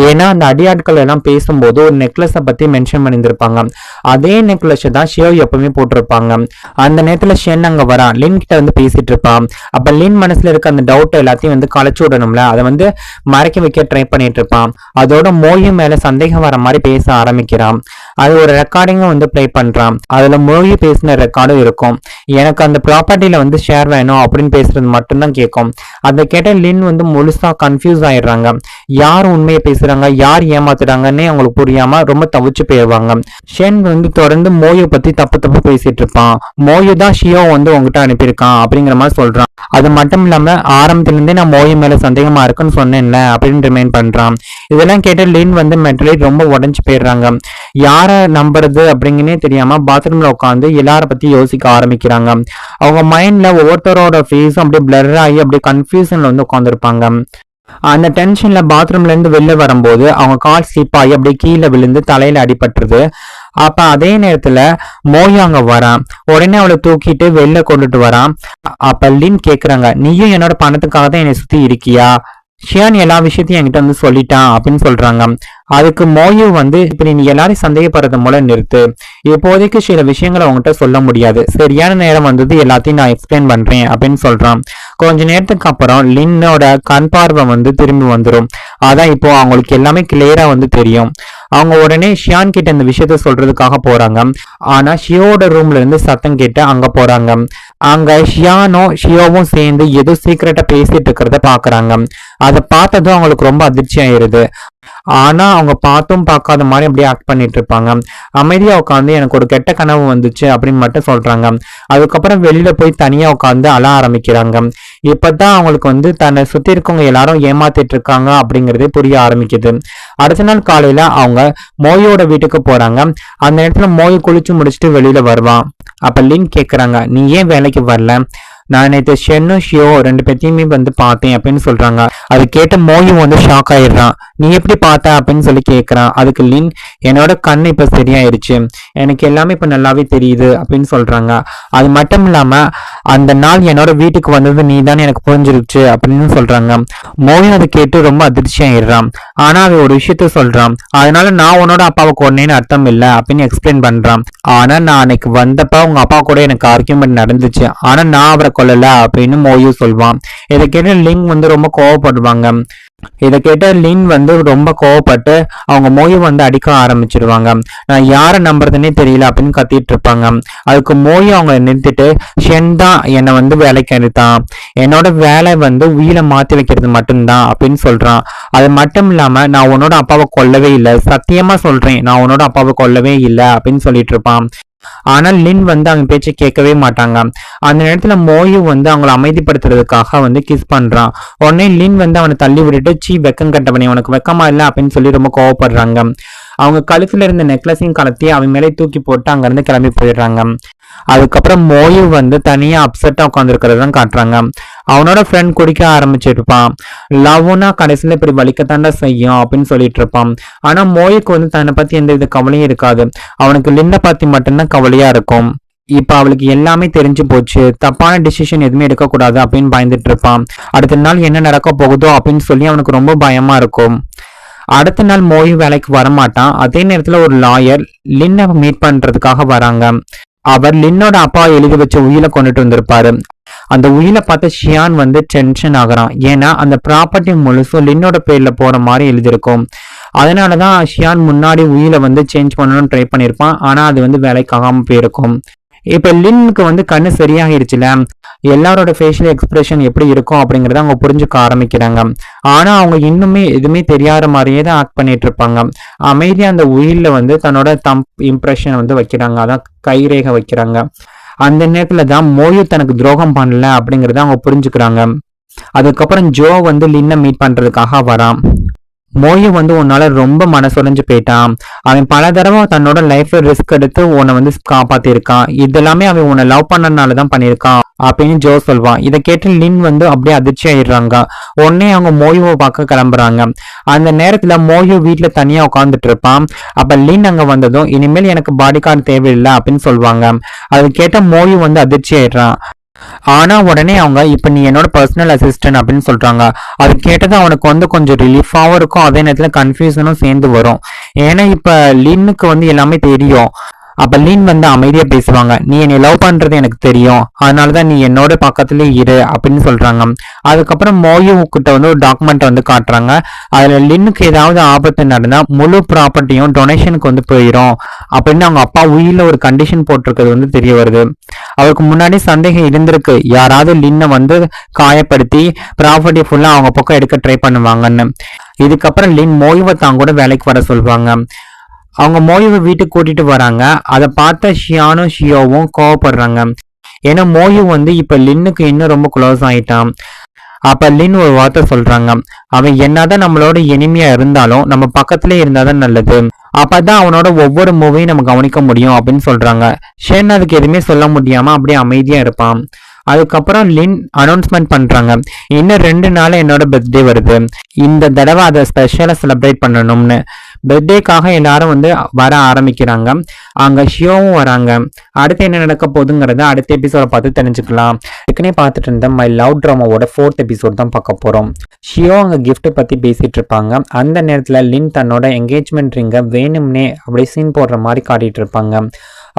Speaker 1: ஏன்னா அந்த அடியாட்கள் எல்லாம் பேசும்போது ஒரு நெக்லஸை பத்தி மென்ஷன் பண்ணியிருந்திருப்பாங்க. அதே நெக்லஸ் தான் ஷியோ எப்பவுமே போட்டிருப்பாங்க. அந்த நேரத்துல ஷென் அங்க வரான். லின் கிட்ட வந்து பேசிட்டு இருப்பான். அப்ப லின் மனசுல இருக்க அந்த டவுட் எல்லாத்தையும் வந்து களைச்சு விடணும்ல, அதை வந்து மறைக்க வைக்க ட்ரை பண்ணிட்டு இருப்பான். அதோட மோயு மேல சந்தேகம் வர மாதிரி பேச ஆரம்பிக்கிறான். அது ஒரு ரெக்கார்டிங்கும் வந்து பிளே பண்றான். அதுல மோயு பேசின ரெக்கார்டும் இருக்கும். எனக்கு அந்த ப்ராப்பர்ட்டியில வந்து ஷேர் வேணும் அப்படின்னு பேசுறது மட்டும்தான் கேட்கும். அதை கேட்ட லின் வந்து முழுசா கன்ஃபியூஸ் ஆயிடுறாங்க. யார் உண்மையை பேசுறாங்க, யார் ஏமாத்துறாங்கன்னே அவங்களுக்கு புரியாம ரொம்ப தவிச்சு போயிடுவாங்க. ஷென் வந்து தொடர்ந்து மோயு பத்தி தப்பு பேசிட்டு இருப்பான். மோயு தான் ஷியோ வந்து உங்ககிட்ட அனுப்பியிருக்கான் அப்படிங்கிற மாதிரி சொல்றான். அது மட்டும் இல்லாம ஆரம்பத்துல இருந்தே நான் மோயு மேல சந்தேகமா இருக்குன்னு சொன்னேன்ல அப்படின்னு ரிமைண்ட் பண்றான். இதெல்லாம் கேட்ட லின் வந்து மென்டலி ரொம்ப உடஞ்சு போயிடுறாங்க. யார நம்புறது அப்படிங்கன்னே தெரியாம பாத்ரூம்ல உட்காந்து எல்லார பத்தி யோசிக்க ஆரம்பிக்கிறாங்க. அவங்க மைண்ட்ல ஒவ்வொருத்தரோட ஃபேஸும் அப்படியே பிளர் ஆகி அப்படியே கன்ஃபியூஷன்ல வந்து உட்காந்துருப்பாங்க. அந்த டென்ஷன்ல பாத்ரூம்ல இருந்து வெளில வரும்போது அவங்க கால் ஸ்லிப் ஆகி அப்படியே கீழே விழுந்து தலையில அடிபட்டுருது. அப்ப அதே நேரத்துல மோயு அங்க வரான். உடனே அவளை தூக்கிட்டு வெளில கொண்டுட்டு வரான். அப்ப லின் கேக்குறாங்க, நீயும் என்னோட பணத்துக்காக தான் என்னை சுத்தி இருக்கியா, ஷியான் எல்லா விஷயத்தையும் என்கிட்ட வந்து சொல்லிட்டான் அப்படின்னு சொல்றாங்க. அதுக்கு மோயு வந்து இப்படி நீ எல்லாரையும் சந்தேகப்படுறத மூலம் நிறுத்து, இப்போதைக்கு சில விஷயங்களை அவங்ககிட்ட சொல்ல முடியாது, சரியான நேரம் வந்தது எல்லாத்தையும் நான் எக்ஸ்பிளைன் பண்றேன் அப்படின்னு சொல்றான். கொஞ்ச நேரத்துக்கு அப்புறம் லின்னோட கண் பார்வை வந்து திரும்பி வந்துடும். அதான் இப்போ அவங்களுக்கு எல்லாமே கிளியரா வந்து தெரியும். அவங்க உடனே ஷியான் கிட்ட இந்த விஷயத்த சொல்றதுக்காக போறாங்க. ஆனா ஷியோட ரூம்ல இருந்து சத்தம் கேட்டு அங்க போறாங்க. அங்க ஷியோவும் சேர்ந்து ஏதோ சீக்கிரட்டா பேசிட்டு இருக்கிறத பாக்குறாங்க. அதை பார்த்ததும் அவங்களுக்கு ரொம்ப அதிர்ச்சி ஆயிருது. ஆனா அவங்க பார்த்தும் பார்க்காத மாதிரி அப்படியே ஆக்ட் பண்ணிட்டு இருப்பாங்க. அமைதியா உட்காந்து எனக்கு ஒரு கெட்ட கனவு வந்துச்சு அப்படின்னு மட்டும் சொல்றாங்க. அதுக்கப்புறம் வெளியில போய் தனியா உட்காந்து அழ ஆரம்பிக்கிறாங்க. இப்பதான் அவங்களுக்கு வந்து தன்னை சுத்தி இருக்கவங்க எல்லாரும் ஏமாத்திட்டு இருக்காங்க அப்படிங்கறதே புரிய ஆரம்பிக்குது. அடுத்த நாள் காலையில அவங்க மோயோட வீட்டுக்கு போறாங்க. அந்த நேரத்துல மோய் குளிச்சு முடிச்சுட்டு வெளியில வருவான். அப்ப லின் கேக்குறாங்க, நீ ஏன் வேலைக்கு வரல? நான் நேற்று ஷென்னும் ஷியோ ரெண்டு பேத்தையுமே வந்து பார்த்தேன் அப்படின்னு சொல்றாங்க. அது கேட்ட மோயும் வந்து ஷாக் ஆயிடுறான். நீ எப்படி பார்த்த அப்படின்னு சொல்லி கேட்கறான். அதுக்கு லின், என்னோட கண் இப்ப சரியாயிருச்சு, எனக்கு எல்லாமே இப்ப நல்லாவே தெரியுது அப்படின்னு சொல்றாங்க. அது மட்டும் இல்லாம அந்த நாள் என்னோட வீட்டுக்கு வந்தது நீ தான் எனக்கு புரிஞ்சிருச்சு அப்படின்னு சொல்றாங்க. மோயும் அதை கேட்டு ரொம்ப அதிர்ச்சி ஆயிடுறான். ஆனா அவன் ஒரு விஷயத்த சொல்றான், அதனால நான் உன்னோட அப்பாவை கொன்னேன்னு அர்த்தம் இல்லை அப்படின்னு எக்ஸ்பிளைன் பண்றான். ஆனா நான் அன்னைக்கு வந்தப்ப உங்க அப்பா கூட எனக்கு ஆர்கியூமெண்ட் நடந்துச்சு, ஆனா நான் அவரை கொல்லல அப்படின்னு மோயு சொல்வான். இதை கேட்ட லிங் வந்து ரொம்ப கோவப்படுவாங்க. இதை கேட்ட லின் வந்து ரொம்ப கோவப்பட்டு அவங்க மோயை வந்து அடிக்க ஆரம்பிச்சிருவாங்க. நான் யாரை நம்புறதுன்னே தெரியல அப்படின்னு கத்திட்டு இருப்பாங்க. அதுக்கு மோயை அவங்க நிறுத்திட்டு, ஷென் தான் என்னை வந்து வேலைக்கு எடுத்தான், என்னோட வேலை வந்து உயிரை மாத்தி வைக்கிறது மட்டும்தான் அப்படின்னு சொல்றான். அது மட்டும் இல்லாம நான் உன்னோட அப்பாவை கொல்லவே இல்லை, சத்தியமா சொல்றேன் நான் உன்னோட அப்பாவை கொல்லவே இல்லை அப்படின்னு சொல்லிட்டு இருப்பான். ஆனால் லின் வந்து அவங்க பேச்சை கேட்கவே மாட்டாங்க. அந்த நேரத்துல மோயு வந்து அவங்களை அமைதிப்படுத்துறதுக்காக வந்து கிஸ் பண்றான். உடனே லின் வந்து அவனை தள்ளி விட்டுட்டு, சீ வெக்கம் கட்டவனே, உனக்கு வெக்கமா இல்லை அப்படின்னு சொல்லி ரொம்ப கோவப்படுறாங்க. அவங்க கழுத்துல இருந்த நெக்லஸையும் கலத்தி அவன் மேலே தூக்கி போட்டு அங்க இருந்து கிளம்பி போயிடுறாங்க. அதுக்கப்புறம் மோயு வந்து தனியா அப்செட்டா உட்காந்துருக்கிறதான் காட்டுறாங்க. அவனோட ஃப்ரெண்ட் குடிக்க ஆரம்பிச்சிருப்பான். லவ்னா கடைசியில இப்படி வலிக்கத்தாண்டா செய்யும் அப்படின்னு சொல்லிட்டு இருப்பான். ஆனா மோயுக்கு வந்து தன்னை பத்தி எந்த வித கவலையும் இருக்காது. அவனுக்கு லின்னை பத்தி மட்டும்தான் கவலையா இருக்கும். இப்ப அவளுக்கு எல்லாமே தெரிஞ்சு போச்சு, தப்பான டிசிஷன் எதுவுமே எடுக்கக்கூடாது அப்படின்னு பயந்துட்டு இருப்பான். அடுத்த நாள் என்ன நடக்க போகுதோ அப்படின்னு சொல்லி அவனுக்கு ரொம்ப பயமா இருக்கும். அடுத்த நாள் மோயு வேலைக்கு வரமாட்டான். அதே நேரத்துல ஒரு லாயர் லின்னை மீட் பண்றதுக்காக வராங்க. அவர் லின்னோட அப்பா எழுதி வச்ச உயிலை கொண்டுட்டு வந்திருப்பாரு. அந்த உயிலை பார்த்து ஷியான் வந்து டென்ஷன் ஆகுறான். ஏன்னா அந்த ப்ராப்பர்ட்டி முழுசும் லின்னோட பேர்ல போற மாதிரி எழுதியிருக்கும். அதனாலதான் ஷியான் முன்னாடி உயிலை வந்து சேஞ்ச் பண்ணணும்னு ட்ரை பண்ணியிருப்பான். ஆனா அது வந்து வேலைக்காகாம போயிருக்கும். இப்ப லின்னுக்கு வந்து கண்ணு சரியாகிடுச்சுல, எல்லாரோட ஃபேஷியல் எக்ஸ்பிரஷன் எப்படி இருக்கும் அப்படிங்கறத அவங்க புரிஞ்சுக்க ஆரம்பிக்கிறாங்க. ஆனா அவங்க இன்னுமே எதுவுமே தெரியாத மாதிரியே தான் ஆக்ட் பண்ணிட்டு இருப்பாங்க. அமைதியா அந்த உயில்ல வந்து தன்னோட இம்ப்ரெஷன் வந்து வைக்கிறாங்க, அதான் கைரேகை வைக்கிறாங்க. அந்த நேரத்துல தான் மோயு தனக்கு துரோகம் பண்ணல அப்படிங்கறத அவங்க புரிஞ்சுக்கிறாங்க. அதுக்கப்புறம் ஜோ வந்து லின்னை மீட் பண்றதுக்காக வரான். மோயு வந்து உன்னால ரொம்ப மனசுடைஞ்சு போயிட்டான், அவன் பல தடவை தன்னோட லைஃப்ல ரிஸ்க் எடுத்து உன்னை வந்து காப்பாத்திருக்கான், இதெல்லாமே அவன் உன்னை லவ் பண்ணனாலதான் பண்ணிருக்கான் அப்படின்னு ஜோ சொல்வான். இதை கேட்டு லின் வந்து அப்படியே அதிர்ச்சி ஆயிடுறாங்க. உடனே அவங்க மோயுவை பார்க்க கிளம்புறாங்க. அந்த நேரத்துல மோயு வீட்டுல தனியா உட்காந்துட்டு இருப்பான். அப்ப லின் அங்க வந்ததும், இனிமேல் எனக்கு பாடி கார்டு தேவையில்லை அப்படின்னு சொல்லுவாங்க. அது கேட்ட மோயு வந்து அதிர்ச்சி ஆயிடுறான். ஆனா உடனே அவங்க, இப்ப நீ என்னோட பர்சனல் அசிஸ்டன்ட் அப்படின்னு சொல்றாங்க. அது கேட்டது அவனுக்கு வந்து கொஞ்சம் ரிலீஃபாவும் இருக்கும், அதே நேரத்துல கன்ஃபியூஷனும் சேர்ந்து வரும். ஏன்னா இப்ப லின்னுக்கு வந்து எல்லாமே தெரியும். அப்ப லின் வந்து அமைதியா பேசுவாங்க. நீ என்னை லவ் பண்றது எனக்கு தெரியும், அதனாலதான் நீ என்னோட பக்கத்துல இரு அப்படின்னு சொல்றாங்க. அதுக்கப்புறம் மோயு கிட்ட வந்து ஒரு டாக்குமெண்ட் வந்து காட்டுறாங்க. அதுல லின்னுக்கு ஏதாவது ஆபத்து நடந்தா முழு ப்ராப்பர்ட்டியும் டொனேஷனுக்கு வந்து போயிடும் அப்படின்னு அவங்க அப்பா உயிரில ஒரு கண்டிஷன் போட்டிருக்கிறது வந்து தெரிய வருது. அவருக்கு முன்னாடி சந்தேகம் இருந்திருக்கு, யாராவது லின்னை வந்து காயப்படுத்தி ப்ராப்பர்ட்டி ஃபுல்லா அவங்க பக்கம் எடுக்க ட்ரை பண்ணுவாங்கன்னு. இதுக்கப்புறம் லின் மோயுவை தான் கூட வேலைக்கு வர சொல்லுவாங்க. அவங்க மோயுவை வீட்டுக்கு கூட்டிட்டு வராங்க. அதை பார்த்த ஷியானும் ஷியோவும் கோவப்படுறாங்க. ஏன்னா மோயு வந்து இப்ப லின்னுக்கு இன்னும் ரொம்ப க்ளோஸ் ஆயிட்டான். அப்ப லின் ஒரு வார்த்தை சொல்றாங்க, அவன் என்னதான் நம்மளோட இனிமையா இருந்தாலும் நம்ம பக்கத்திலே இருந்தாதான் நல்லது, அப்பதான் அவனோட ஒவ்வொரு மூவையும் நம்ம கவனிக்க முடியும் அப்படின்னு சொல்றாங்க. ஷென் அதுக்கு எதுவுமே சொல்ல முடியாம அப்படியே அமைதியா இருப்பான். அதுக்கப்புறம் லின் அனௌன்ஸ்மெண்ட் பண்றாங்க, இன்னும் 2 நாள் என்னோட பர்த்டே வருது, இந்த தடவை அதை ஸ்பெஷலா செலிப்ரேட் பண்ணணும்னு. பர்த்டேக்காக எல்லாரும் வந்து வர ஆரம்பிக்கிறாங்க. அங்க ஷியோவும் வராங்க. அடுத்து என்ன நடக்க போகுதுங்கிறத அடுத்த எபிசோட பார்த்து தெரிஞ்சுக்கலாம். ஏற்கனவே பார்த்துட்டு இருந்த மை லவ் ட்ராமாவோட 4th எபிசோட் தான் பார்க்க போறோம். ஷியோ அங்க கிஃப்ட் பத்தி பேசிட்டு இருப்பாங்க. அந்த நேரத்துல லின் தன்னோட என்கேஜ்மெண்ட் ரிங்கை வேணும்னே அப்படியே சீன் போடுற மாதிரி காட்டிட்டு இருப்பாங்க.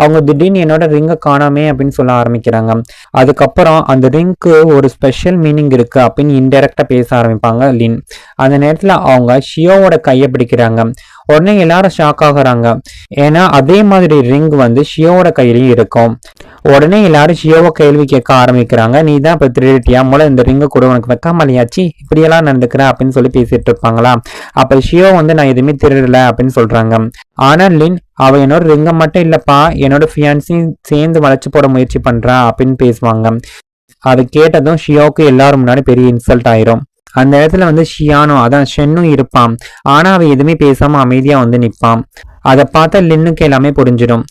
Speaker 1: அவங்க திடீர்னு என்னோட ரிங்கை காணாமே அப்படின்னு சொல்ல ஆரம்பிக்கிறாங்க. அதுக்கப்புறம் அந்த ரிங்க்கு ஒரு ஸ்பெஷல் மீனிங் இருக்கு அப்படின்னு இன்டெரக்டா பேச ஆரம்பிப்பாங்க லின். அந்த நேரத்துல அவங்க ஷியோவோட கையை பிடிக்கிறாங்க. உடனே எல்லாரும் ஷாக் ஆகுறாங்க. ஏன்னா அதே மாதிரி ரிங் வந்து ஷியோவோட கையிலையும் இருக்கும். உடனே எல்லாரும் ஷியோவை கேள்வி கேட்க ஆரம்பிக்கிறாங்க. நீ தான் இப்போ திருடிட்டியா? மூல இந்த ரிங்கை கூட உனக்கு வைக்காமலையாச்சு இப்படியெல்லாம் நடந்துக்கிற அப்படின்னு சொல்லி பேசிட்டு இருப்பாங்களா. அப்ப ஷியோ வந்து நான் எதுவுமே திருடல அப்படின்னு சொல்றாங்க. ஆனா லின் அவ என்னோட ரிங்கை மட்டும் இல்லப்பா என்னோட ஃபியான்ஸையும் சேர்ந்து வளைச்சு போட முயற்சி பண்றா அப்படின்னு பேசுவாங்க. அதை கேட்டதும் ஷியோவுக்கு எல்லாரும் முன்னாடி பெரிய இன்சல்ட் ஆயிரும். அந்த இடத்துல வந்து ஷியானோ அதான் ஷென்னும் இருப்பான். ஆனா அவன் எதுவுமே பேசாம அமைதியா வந்து நிற்பான். அதை பார்த்தா லின்னுக்கு எல்லாமே புரிஞ்சிடும்.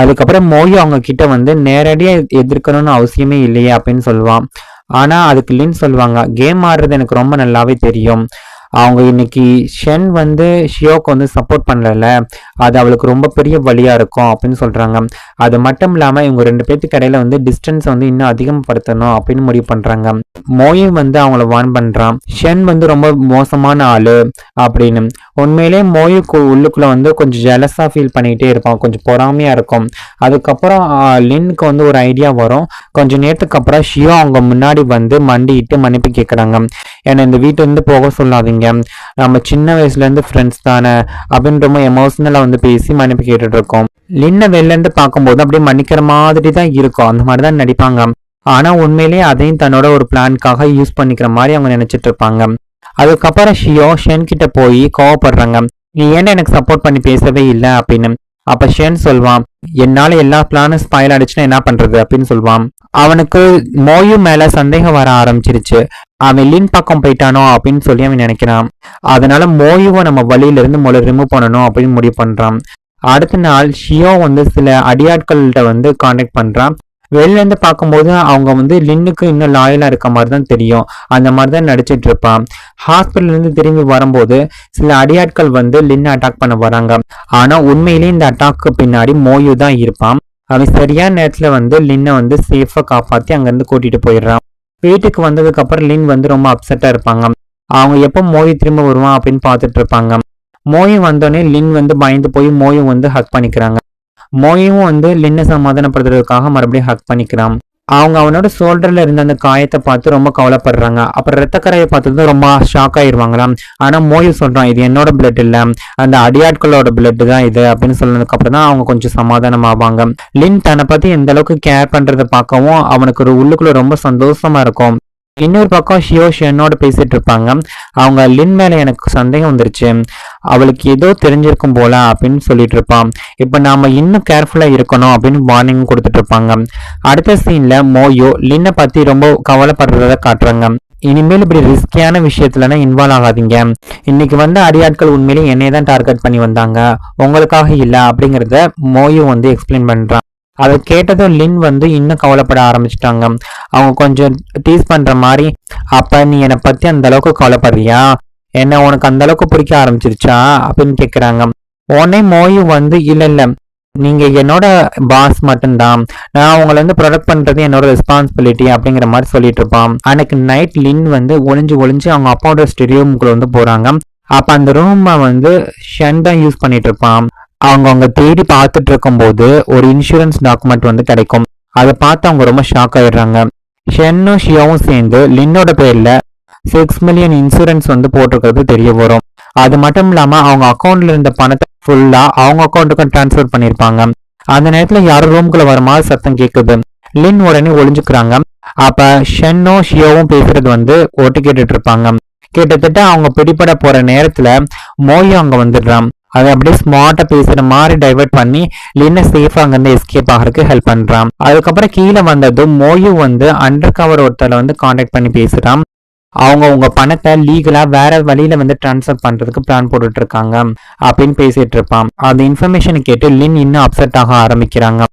Speaker 1: அதுக்கப்புறம் மோயோ அவங்க கிட்ட வந்து நேரடியா எதிர்க்கணும்னு அவசியமே இல்லையே அப்படின்னு சொல்லுவான். ஆனா அதுக்கு லின் சொல்லுவாங்க, கேம் ஆடுறது எனக்கு ரொம்ப நல்லாவே தெரியும். அவங்க இன்னைக்கு ஷென் வந்து ஷியோக்கு வந்து சப்போர்ட் பண்ணல, அது அவளுக்கு ரொம்ப பெரிய வழியா இருக்கும் அப்படின்னு சொல்றாங்க. அது மட்டும் இல்லாம இவங்க 2 பேத்துக்கு இடையில வந்து டிஸ்டன்ஸ் வந்து இன்னும் அதிகப்படுத்தணும் அப்படின்னு முடிவு பண்றாங்க. மோயும் வந்து அவங்கள வார்ன் பண்றான், ஷென் வந்து ரொம்ப மோசமான ஆளு அப்படின்னு. உண்மையிலே மோயுக்கு உள்ளுக்குள்ள வந்து கொஞ்சம் ஜெலஸா ஃபீல் பண்ணிக்கிட்டே இருப்பான், கொஞ்சம் பொறாமையா இருக்கும். அதுக்கப்புறம் லின்னுக்கு வந்து ஒரு ஐடியா வரும். கொஞ்ச நேரத்துக்கு அப்புறம் ஷியோ அவங்க முன்னாடி வந்து மண்டிட்டு மன்னிப்பு கேட்கறாங்க. ஏன்னா இந்த வீட்டு வந்து போக சொல்லாதீங்க, நம்ம சின்ன வயசுல இருந்து ஃப்ரெண்ட்ஸ் தானே அப்படின்னு ரொம்ப எமோஷனலா வந்து பேசி மன்னிப்பு கேட்டுட்டு இருக்கோம். லின்னை வெளில இருந்து பார்க்கும்போது அப்படியே மன்னிக்கிற மாதிரி தான் இருக்கும், அந்த மாதிரி தான் நடிப்பாங்க. ஆனா உண்மையிலேயே அதையும் தன்னோட ஒரு பிளான்காக யூஸ் பண்ணிக்கிற மாதிரி அவங்க நினைச்சிட்டு இருப்பாங்க. அதுக்கப்புறம் ஷியோ ஷென் கிட்ட போய் கோவப்படுறாங்க, நீ ஏன்னா எனக்கு சப்போர்ட் பண்ணி பேசவே இல்லை அப்படின்னு. அப்ப ஷென் சொல்வான், என்னால எல்லா பிளானும் ஸ்பாயில் ஆயிடுச்சுன்னா என்ன பண்றது அப்படின்னு சொல்வான். அவனுக்கு மோயு மேல சந்தேகம் வர ஆரம்பிச்சிருச்சு. அவன் லின் பக்கம் போயிட்டானோ அப்படின்னு சொல்லி அவன் நினைக்கிறான். அதனால மோயுவை நம்ம வழியில இருந்து முதல்ல ரிமூவ் பண்ணணும் அப்படின்னு முடிவு பண்றான். அடுத்த நாள் ஷியோ வந்து சில அடியாட்கள்கிட்ட வந்து கான்டாக்ட் பண்றான். வெளில இருந்து பார்க்கும்போது அவங்க வந்து லின்னுக்கு இன்னும் லாயலா இருக்க மாதிரி தான் தெரியும், அந்த மாதிரி தான் நடிச்சிட்டு இருப்பான். ஹாஸ்பிட்டல்ல இருந்து திரும்பி வரும்போது சில அடியாட்கள் வந்து லின்னை அட்டாக் பண்ண வராங்க. ஆனா உண்மையிலேயே இந்த அட்டாக்கு பின்னாடி மோயு தான் இருப்பான். அவன் சரியான நேரத்துல வந்து லின்னை வந்து சேஃபா காப்பாத்தி அங்கிருந்து கூட்டிட்டு போயிடுறான். வீட்டுக்கு வந்ததுக்கு அப்புறம் லின் வந்து ரொம்ப அப்செட்டா இருப்பாங்க. அவங்க எப்போ மோயு திரும்ப வருவான் அப்படின்னு பார்த்துட்டு இருப்பாங்க. மோயு வந்தோடனே லின் வந்து பயந்து போய் மோயு வந்து ஹக் பண்ணிக்கிறாங்க. மோயும் வந்து லின்னை சமாதானப்படுத்துறதுக்காக மறுபடியும் ஹக் பண்ணிக்கிறான். அவங்க அவனோட ஷோல்டர்ல இருந்த அந்த காயத்தை பார்த்து ரொம்ப கவலைப்படுறாங்க. அப்புறம் ரத்தக்கரையை பார்த்தது ரொம்ப ஷாக் ஆயிருவாங்களாம். ஆனா மோயு சொல்றான், இது என்னோட பிளட் இல்ல, அந்த அடியாட்களோட பிளட் தான் இது அப்படின்னு சொன்னதுக்கு அப்புறம் தான் அவங்க கொஞ்சம் சமாதானம் ஆவாங்க. லின் தன்னை பத்தி எந்த அளவுக்கு கேர் பண்றதை பார்க்கவும் அவனுக்கு ஒரு உள்ளுக்குள்ள ரொம்ப சந்தோஷமா இருக்கும். இன்னொரு பக்கம் ஷியோ ஷென்னோட பேசிட்டு இருப்பாங்க. அவங்க லின் மேல எனக்கு சந்தேகம் வந்துருச்சு, அவளுக்கு ஏதோ தெரிஞ்சிருக்கும் போல அப்படின்னு சொல்லிட்டு இருப்பான். இப்ப நாம இன்னும் கேர்ஃபுல்லா இருக்கணும் அப்படின்னு வார்னிங் கொடுத்துட்டு இருப்பாங்க. அடுத்த சீன்ல மோயோ லின்னை பத்தி ரொம்ப கவலைப்படுறத காட்டுறாங்க. இனிமேல் இப்படி ரிஸ்கியான விஷயத்துலனா இன்வால்வ் ஆகாதீங்க, இன்னைக்கு வந்து அடியாட்கள் உண்மையிலேயே என்னைய தான் டார்கெட் பண்ணி வந்தாங்க, உங்களுக்காக இல்ல அப்படிங்கிறத மோயோ வந்து எக்ஸ்பிளைன் பண்றான். அதை கேட்டதும் லின் வந்து இன்னும் கவலைப்பட ஆரம்பிச்சிட்டாங்க. அவங்க கொஞ்சம் டீஸ் பண்ற மாதிரி, அப்ப நீ என்னை பத்தி அந்த அளவுக்கு கவலைப்படுறியா, என்ன உனக்கு அந்த அளவுக்கு பிடிக்க ஆரம்பிச்சிருச்சா அப்படின்னு கேக்குறாங்க. உடனே மோயு வந்து இல்ல நீங்க என்னோட பாஸ் மட்டும்தான், நான் உங்களை வந்து ப்ரொடக்ட் பண்றது என்னோட ரெஸ்பான்சிபிலிட்டி அப்படிங்கிற மாதிரி சொல்லிட்டு இருப்பான். அன்னைக்கு நைட் லின் வந்து ஒளிஞ்சு அவங்க அப்பாவோட ஸ்டெடியோமுக்குள்ள வந்து போறாங்க. அப்ப அந்த ரூமை வந்து ஷென் தான் யூஸ் பண்ணிட்டு இருப்பான். அவங்க தேடி பார்த்துட்டு இருக்கும் போது ஒரு இன்சூரன்ஸ் டாக்குமெண்ட் வந்து கிடைக்கும். அதை பார்த்து அவங்க ரொம்ப ஷாக் ஆயிடுறாங்க. ஷென்னும் ஷியோவும் சேர்ந்து லின்னோட பேர்ல 6 மில்லியன் இன்சூரன்ஸ் வந்து போட்டிருக்கிறது தெரிய வரும். அது மட்டும் இல்லாம அவங்க அக்கௌண்ட்ல இருந்த பணத்தை ஃபுல்லா அவங்க அக்கௌண்ட்டுக்கும் டிரான்ஸ்ஃபர் பண்ணிருப்பாங்க. அந்த நேரத்துல யாரும் ரூம்குள்ள வர மாதிரி சத்தம் கேட்குது. லின் உடனே ஒளிஞ்சுக்கிறாங்க. அப்ப ஷென்னும் ஷியோவும் பேசுறது வந்து ஒட்டு கேட்டுட்டு இருப்பாங்க. கிட்டத்தட்ட அவங்க பிடிபட போற நேரத்துல மோயோ அங்க வந்துடுறான். அதை அப்படியே ஸ்மார்ட்டா பேசுற மாதிரி டைவர்ட் பண்ணி லின்னை சேஃபா அங்கிருந்து எஸ்கேப் ஆகிறதுக்கு ஹெல்ப் பண்றான். அதுக்கப்புறம் கீழே வந்ததும் மோயு வந்து அண்டர் கவர் ஒருத்தரை வந்து கான்டாக்ட் பண்ணி பேசுறான். அவங்க உங்க பணத்தை லீகலா வேற வழியில வந்து டிரான்ஸ்ஃபர் பண்றதுக்கு பிளான் போட்டுட்டு இருக்காங்க அப்படின்னு பேசிட்டு இருப்பான். அந்த இன்ஃபர்மேஷன் கேட்டு லின் இன்னும் அப்செட் ஆக ஆரம்பிக்கிறாங்க.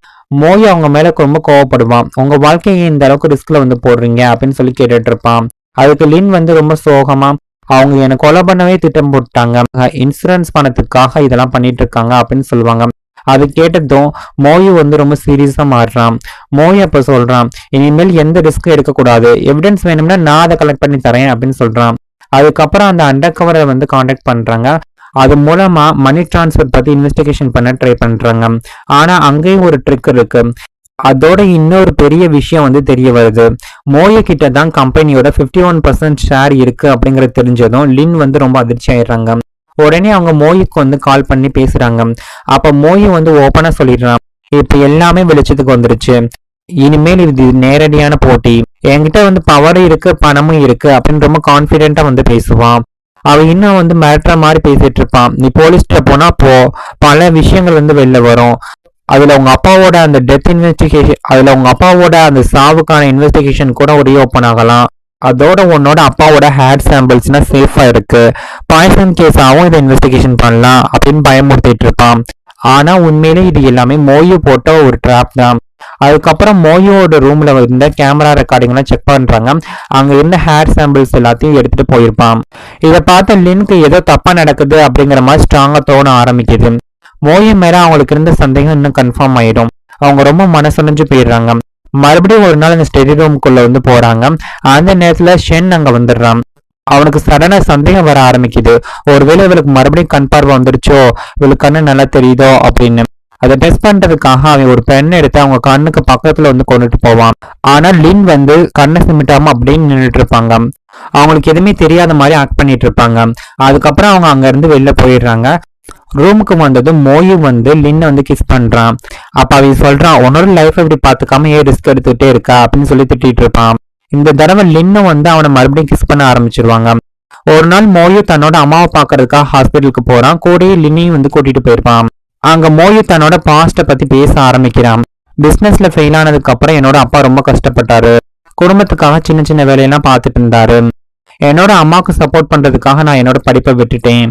Speaker 1: மோயு அவங்க மேல ரொம்ப கோவப்படுவான். உங்க வாழ்க்கையை இந்த அளவுக்கு ரிஸ்க்ல வந்து போடுறீங்க அப்படின்னு சொல்லி கேட்டுட்டு இருப்பான். அதுக்கு லின் வந்து ரொம்ப சோகமா, அவங்க என்னை கொலை பண்ணவே திட்டம் போட்டாங்க, இன்சூரன்ஸ் பணத்துக்காக இதெல்லாம் பண்ணிட்டு இருக்காங்க அப்படின்னு சொல்லுவாங்க. அது கேட்டதும் மோயு வந்து ரொம்ப சீரியஸா மாறுறான். மோயு அப்ப சொல்றான், இனிமேல் எந்த ரிஸ்க்கும் எடுக்கக்கூடாது, எவிடன்ஸ் வேணும்னா நான் அதை கலெக்ட் பண்ணி தரேன் அப்படின்னு சொல்றான். அதுக்கப்புறம் அந்த அண்டர் கவரை வந்து காண்டாக்ட் பண்றாங்க. அது மூலமா மணி டிரான்ஸ்ஃபர் பத்தி இன்வெஸ்டிகேஷன் பண்ண ட்ரை பண்றாங்க. ஆனா அங்கேயும் ஒரு ட்ரிக் இருக்கு. அதோட இன்னொரு பெரிய விஷயம் வந்து தெரிய வருது. மோயு கிட்ட தான் கம்பெனியோட 51% ஷேர் இருக்கு அப்படிங்கறது தெரிஞ்சதும் லின் வந்து ரொம்ப அதிர்ச்சி ஆயிடுறாங்க. உடனே அவங்க மோயுக்கு வந்து கால் பண்ணி பேசுறாங்க. அப்ப மோயு வந்து ஓப்பனா சொல்லிடுறான், இப்ப எல்லாமே வெளிச்சத்துக்கு வந்துருச்சு, இனிமேல் இது நேரடியான போட்டி, என்கிட்ட வந்து பவர் இருக்கு, பணமும் இருக்கு அப்படின்னு ரொம்ப கான்பிடென்டா வந்து பேசுவான். அவன் இன்னும் வந்து மிரட்டுற மாதிரி பேசிட்டு இருப்பான். நீ போலீஸ்ல போனா போ, பல விஷயங்கள் வந்து வெளில வரும், அதுல உங்க அப்பாவோட அந்த டெத் இன்வெஸ்டிகேஷன், அதுல உங்க அப்பாவோட அந்த சாவுக்கான இன்வெஸ்டிகேஷன் கூட ரீஓப்பன் ஆகலாம், அதோட உன்னோட அப்பாவோட ஹேர் சாம்பிள்ஸ்னா சேஃபா இருக்கு, பாய்சன் கேஸாவும் இதை இன்வெஸ்டிகேஷன் பண்ணலாம் அப்படின்னு பயமுறுத்திட்டு இருப்பான். ஆனா உண்மையிலே இது எல்லாமே மோயு போட்ட ஒரு ட்ராப் தான். அதுக்கப்புறம் மோயோட ரூம்ல இருந்த கேமரா ரெக்கார்டிங் எல்லாம் செக் பண்றாங்க. அங்க இருந்த ஹேர் சாம்பிள்ஸ் எல்லாத்தையும் எடுத்துட்டு போயிருப்பான். இதை பார்த்த லின்க்கு ஏதோ தப்பா நடக்குது அப்படிங்கிற மாதிரி ஸ்ட்ராங்கா தோண ஆரம்பிக்குது. மோயு மேல அவங்களுக்கு இருந்த சந்தேகம் இன்னும் கன்ஃபார்ம் ஆயிடும். அவங்க ரொம்ப மனசுடைஞ்சு போயிடுறாங்க. மறுபடியும் ஒரு நாள் அந்த ஸ்டடி ரூமுக்குள்ள வந்து போறாங்க. அந்த நேரத்துல ஷென் அங்க வந்துடுறான். அவனுக்கு சடனா சந்தேகம் வர ஆரம்பிக்குது. ஒருவேளை இவளுக்கு மறுபடியும் கண் பார்வை வந்துருச்சோ, இவளுக்கு கண்ணு நல்லா தெரியுதோ அப்படின்னு. அதை டெஸ்ட் பண்றதுக்காக அவன் ஒரு பெண் எடுத்து அவங்க கண்ணுக்கு பக்கத்துல வந்து கொண்டுட்டு போவான். ஆனா லின் வந்து கண்ணை சிமிட்டாம அப்படின்னு நின்றுட்டு இருப்பாங்க. அவங்களுக்கு எதுவுமே தெரியாத மாதிரி ஆக்ட் பண்ணிட்டு இருப்பாங்க. அதுக்கப்புறம் அவங்க அங்க இருந்து வெளில போயிடுறாங்க. ரூமுக்கு வந்ததும் மோயு வந்து லின்னை வந்து கிஸ் பண்றான். அப்ப அவன் சொல்றான், உன்னோட லைஃப் இப்படி பாத்துக்காம ஏன் ரிஸ்க் எடுத்துட்டே இருக்கா அப்படின்னு சொல்லி திட்டிட்டு இருப்பான். இந்த தடவை லின்னும் வந்து அவனை மறுபடியும் கிஸ் பண்ண ஆரம்பிச்சிருவாங்க. ஒரு நாள் மோயு தன்னோட அம்மாவை பாக்குறதுக்காக ஹாஸ்பிட்டலுக்கு போறான். கூடயே லின்னையும் வந்து கூட்டிட்டு போயிருப்பான். அங்க மோயு தன்னோட பாஸ்ட பத்தி பேச ஆரம்பிக்கிறான். பிசினஸ்ல ஃபெயில் ஆனதுக்கு அப்புறம் என்னோட அப்பா ரொம்ப கஷ்டப்பட்டாரு, குடும்பத்துக்காக சின்ன சின்ன வேலையெல்லாம் பார்த்துட்டு இருந்தாரு, என்னோட அம்மாவுக்கு சப்போர்ட் பண்றதுக்காக நான் என்னோட படிப்பை விட்டுட்டேன்,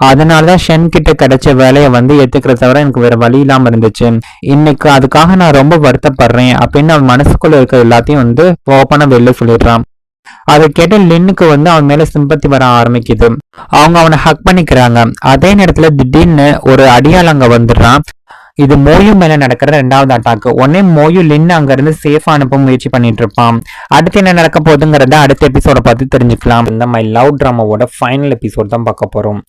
Speaker 1: அதனாலதான் ஷென் கிட்ட கிடைச்ச வேலையை வந்து ஏத்துக்கிறத தவிர எனக்கு வேற வழி இல்லாம இருந்துச்சு, இன்னைக்கு அதுக்காக நான் ரொம்ப வருத்தப்படுறேன் அப்படின்னு அவன் மனசுக்குள்ள இருக்க எல்லாத்தையும் வந்து ஓப்பனா வெளில சொல்லிடுறான். அதை கேட்ட லின்னுக்கு வந்து அவன் மேல சிம்பத்தி வர ஆரம்பிக்குது. அவங்க அவனை ஹக் பண்ணிக்கிறாங்க. அதே நேரத்துல திடீர்னு ஒரு அடியாள் அங்க வந்துடுறான். இது மோயு மேல நடக்கிற 2வது அட்டாக். உடனே மோயு லின் அங்க இருந்து சேஃபா அனுப்ப முயற்சி பண்ணிட்டு இருப்பான். அடுத்து என்ன நடக்க போகுதுங்கிறத அடுத்த எபிசோட பார்த்து தெரிஞ்சுக்கலாம். இந்த மை லவ் டிராமாவோட ஃபைனல் எபிசோட் தான் பார்க்க போறோம்.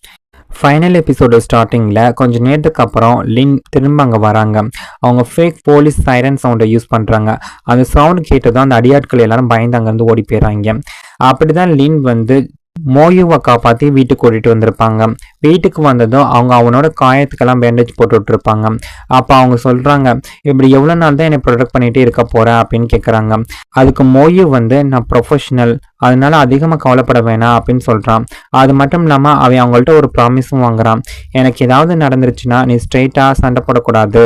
Speaker 1: ஃபைனல் எபிசோடு ஸ்டார்டிங்கில் கொஞ்சம் நேரத்துக்கு அப்புறம் லின் திரும்ப அங்கே வராங்க. அவங்க ஃபேக் போலீஸ் சைரன் சவுண்டை யூஸ் பண்ணுறாங்க. அந்த சவுண்ட் கேட்டதும் அந்த அடியாட்கள் எல்லாரும் பயந்து அங்கேருந்து ஓடி போயிடறாங்க. அப்படி தான் லின் வந்து மோயுவை காப்பாற்றி வீட்டுக்கு கூட்டிகிட்டு வந்திருப்பாங்க. வீட்டுக்கு வந்ததும் அவங்க அவனோட காயத்துக்கெல்லாம் பேண்டேஜ் போட்டுட்டு இருப்பாங்க. அப்போ அவங்க சொல்கிறாங்க, இப்படி எவ்வளோ நாள் தான் என்னை ப்ரொடெக்ட் பண்ணிகிட்டே இருக்க போகிறேன் அப்படின்னு கேட்குறாங்க. அதுக்கு மோயு வந்து நான் ப்ரொஃபஷனல், அதனால அதிகமாக கவலைப்பட வேணாம் அப்படின்னு சொல்கிறான். அது மட்டும் இல்லாமல் அவன் அவங்கள்ட்ட ஒரு ப்ராமிஸும் வாங்குறான். எனக்கு ஏதாவது நடந்துருச்சுன்னா நீ ஸ்ட்ரெயிட்டாக சண்டை போடக்கூடாது,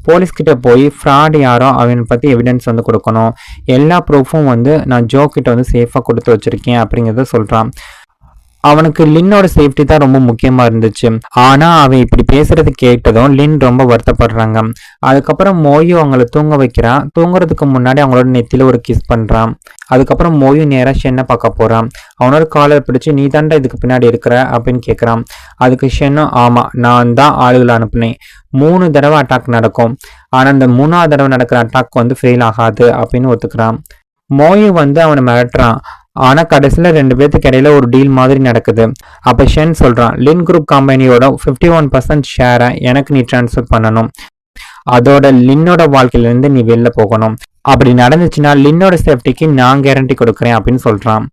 Speaker 1: போலீஸ்கிட்ட போய் ஃப்ராட் யாரோ அவனை பற்றி எவிடன்ஸ் வந்து கொடுக்கணும், எல்லா ப்ரூஃபும் வந்து நான் ஜோ கிட்ட வந்து சேஃபாக கொடுத்து வச்சுருக்கேன் அப்படிங்கிறத சொல்கிறான். அவனுக்கு லின்னோட சேஃப்டி தான் ரொம்ப முக்கியமா இருந்துச்சு. ஆனா அவன் இப்படி பேசுறது கேட்டதும் லின் ரொம்ப வருத்தப்படுறாங்க. அதுக்கப்புறம் மோயு அவங்கள தூங்க வைக்கிறான். தூங்குறதுக்கு முன்னாடி அவங்களோட நெத்தியில ஒரு கிஸ் பண்றான். அதுக்கப்புறம் மோயு நேரா ஷென்னை பார்க்க போறான். அவனோட காலர் பிடிச்சு நீ தாண்டா இதுக்கு பின்னாடி இருக்கிற அப்படின்னு கேட்கறான். அதுக்கு ஷென்னும் ஆமா நான் தான் ஆளுகளை அனுப்புனேன், 3 தடவை அட்டாக் நடக்கும், ஆனா இந்த 3ஆவது தடவை நடக்கிற அட்டாக் வந்து ஃபெயில் ஆகாது அப்படின்னு ஒத்துக்கிறான். மோயு வந்து அவனை மிரட்டுறான். ஆனா கடைசியில 2 பேத்துக்கு இடையில ஒரு டீல் மாதிரி நடக்குது. அப்ப ஷென் சொல்றான், லின் குரூப் கம்பெனியோட 51% ஷேரை எனக்கு நீ டிரான்ஸ்ஃபர் பண்ணணும், அதோட லின்னோட வாழ்க்கையில இருந்து நீ வெளில போகணும், அப்படி நடந்துச்சுன்னா லின்னோட சேஃப்டிக்கு நான் கேரண்டி கொடுக்குறேன் அப்படின்னு சொல்றான்.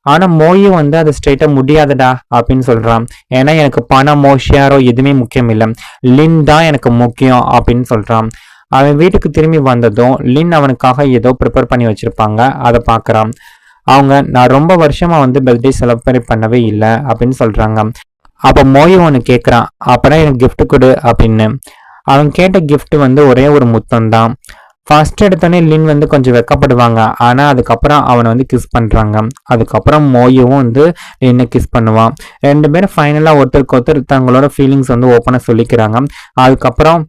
Speaker 1: ஆனா மோயு வந்து அது ஸ்ட்ரெயிட்டா முடியாதுடா அப்படின்னு சொல்றான். ஏன்னா எனக்கு பணமோ ஷேரோ எதுவுமே முக்கியம் இல்லை, லின் தான் எனக்கு முக்கியம் அப்படின்னு சொல்றான். அவன் வீட்டுக்கு திரும்பி வந்ததும் லின் அவனுக்காக ஏதோ ப்ரிப்பேர் பண்ணி வச்சிருப்பாங்க, அதை பாக்குறான். அவங்க நான் ரொம்ப வருஷமா வந்து பர்த்டே செலிப்ரேட் பண்ணவே இல்லை அப்படின்னு சொல்றாங்க. அப்ப மோயு ஒன்று கேட்குறான், அப்பதான் எனக்கு கிஃப்ட் கொடு அப்படின்னு. அவன் கேட்ட கிஃப்ட் வந்து ஒரே ஒரு முத்தம் தான். ஃபர்ஸ்ட் எடுத்தோடனே லின் வந்து கொஞ்சம் வெக்கப்படுவாங்க. ஆனா அதுக்கப்புறம் அவனை வந்து கிஸ் பண்றாங்க. அதுக்கப்புறம் மோயுவும் வந்து லின்னை கிஸ் பண்ணுவான். 2 பேரும் ஃபைனலா ஒருத்தருக்கு ஒருத்தர் தங்களோட ஃபீலிங்ஸ் வந்து ஓப்பனா சொல்லிக்கிறாங்க. அதுக்கப்புறம்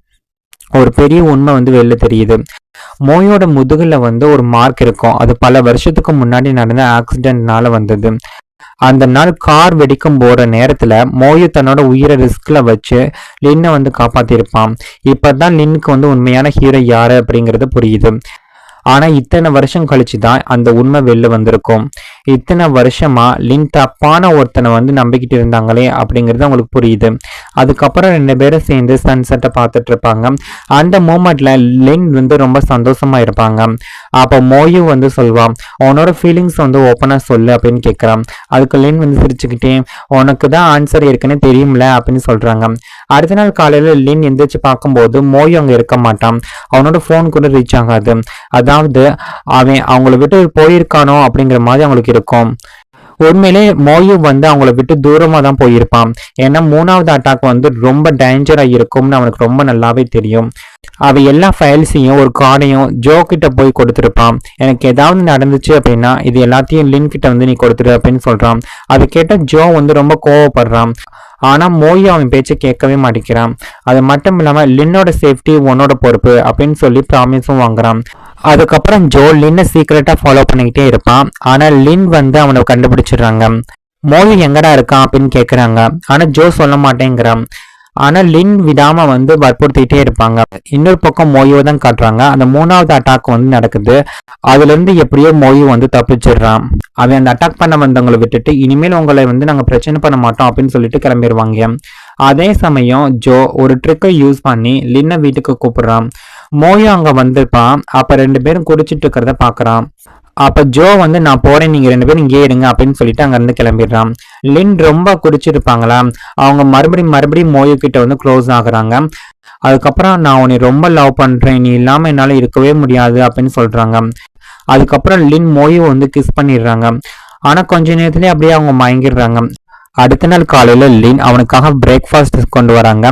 Speaker 1: ஒரு பெரிய உண்மை வந்து வெளில தெரியுது. மோயோட முதுகுல வந்து ஒரு மார்க் இருக்கும். அது பல வருஷத்துக்கு முன்னாடி நடந்த ஆக்சிடென்ட்னால வந்தது. அந்த நாள் கார் வெடிக்கும் போற நேரத்துல மோயு தன்னோட உயிரை ரிஸ்க்ல வச்சு லின்னை வந்து காப்பாத்திருப்பான். இப்பதான் லின்னுக்கு வந்து உண்மையான ஹீரோ யாரு அப்படிங்கிறது புரியுது. ஆனா இத்தனை வருஷம் கழிச்சு தான் அந்த உண்மை வெளில வந்திருக்கும். இத்தனை வருஷமா லின் தப்பான ஒருத்தனை வந்து நம்பிக்கிட்டு இருந்தாங்களே அப்படிங்கிறது அவங்களுக்கு புரியுது. அதுக்கப்புறம் 2 பேரும் சேர்ந்து சன்செட்டை பார்த்துட்டு இருப்பாங்க. அந்த மூமெண்ட்ல லின் வந்து ரொம்ப சந்தோஷமா இருப்பாங்க. அப்போ மோயு வந்து சொல்வான், உன்னோட ஃபீலிங்ஸ் வந்து ஓப்பனா சொல்லு அப்படின்னு கேட்கறான். அதுக்கு லின் வந்து சிரிச்சுக்கிட்டே, உனக்கு தான் ஆன்சர் இருக்குன்னு தெரியும்ல அப்படின்னு சொல்றாங்க. அடுத்த நாள் காலையில லின் எந்திரிச்சு பார்க்கும்போது மோயு அங்க இருக்க மாட்டான். அவனோட போன் கூட ரீச் ஆகாது. அதாவது அவன் அவங்கள விட்டு போயிருக்கானோ அப்படிங்கிற மாதிரி அவங்களுக்கு இருக்கும். உண்மையிலே மோயு வந்து அவங்கள விட்டு தூரமா தான் போயிருப்பான். ஏன்னா 3வது அட்டாக் வந்து ரொம்ப டேஞ்சரா இருக்கும்னு அவனுக்கு ரொம்ப நல்லாவே தெரியும். அவ எல்லா ஃபைல்ஸையும் ஒரு கார்டையும் ஜோ கிட்ட போய் கொடுத்துருப்பான். எனக்கு ஏதாவது நடந்துச்சு அப்படின்னா இது எல்லாத்தையும் லின் கிட்ட வந்து நீ கொடுத்துரு அப்படின்னு சொல்றான். அதை கேட்ட ஜோ வந்து ரொம்ப கோவப்படுறான். ஆனா மோயு அவன் பேச்சை கேட்கவே மாட்டேங்கிறான். அது மட்டும் இல்லாம லின்னோட சேஃப்டி உன்னோட பொறுப்பு அப்படின்னு சொல்லி ப்ராமிஸும் வாங்குறான். அதுக்கப்புறம் ஜோ லின்னை சீக்கிரட்டா ஃபாலோ பண்ணிக்கிட்டே இருப்பான். ஆனா லின் வந்து அவனை கண்டுபிடிச்சிடுறாங்க. மோயு எங்கடா இருக்கான் அப்படின்னு கேட்குறாங்க. ஆனா ஜோ சொல்ல மாட்டேங்கிறான். ஆனா லின் விடாம வந்து வற்புறுத்திட்டே இருப்பாங்க. இன்னொரு பக்கம் மோயுவை தான் காட்டுறாங்க. அந்த 3வது அட்டாக் வந்து நடக்குது. அதுல இருந்து எப்படியோ மோயு வந்து தப்பிச்சிடுறான். அவன் அந்த அட்டாக் பண்ண வந்தவங்களை விட்டுட்டு இனிமேல் உங்களை வந்து நாங்க பிரச்சனை பண்ண மாட்டோம் அப்படின்னு சொல்லிட்டு கிளம்பிடுவாங்க. அதே சமயம் ஜோ ஒரு ட்ரிக்கை யூஸ் பண்ணி லின்னை வீட்டுக்கு கூப்பிடுறான். மோயு அங்க வந்திருப்பான். அப்ப 2 பேரும் குடிச்சிட்டு இருக்கிறத பாக்குறான். அப்ப ஜோ வந்து நான் போறேன், நீங்க 2 பேரும் இங்கே இருங்க அப்படின்னு சொல்லிட்டு அங்க இருந்து கிளம்பிடுறான். லின் ரொம்ப குடிச்சிருப்பாங்களா, அவங்க மறுபடியும் மோயு கிட்ட வந்து க்ளோஸ் ஆகுறாங்க. அதுக்கப்புறம் நான் உன்னை ரொம்ப லவ் பண்றேன், நீ இல்லாம என்னால இருக்கவே முடியாது அப்படின்னு சொல்றாங்க. அதுக்கப்புறம் லின் மோயு வந்து கிஸ் பண்ணிடுறாங்க. ஆனா கொஞ்ச நேரத்திலேயே அப்படியே அவங்க மயங்கிடுறாங்க. அடுத்த நாள் காலையில லின் அவனுக்காக பிரேக்ஃபாஸ்ட் கொண்டு வராங்க.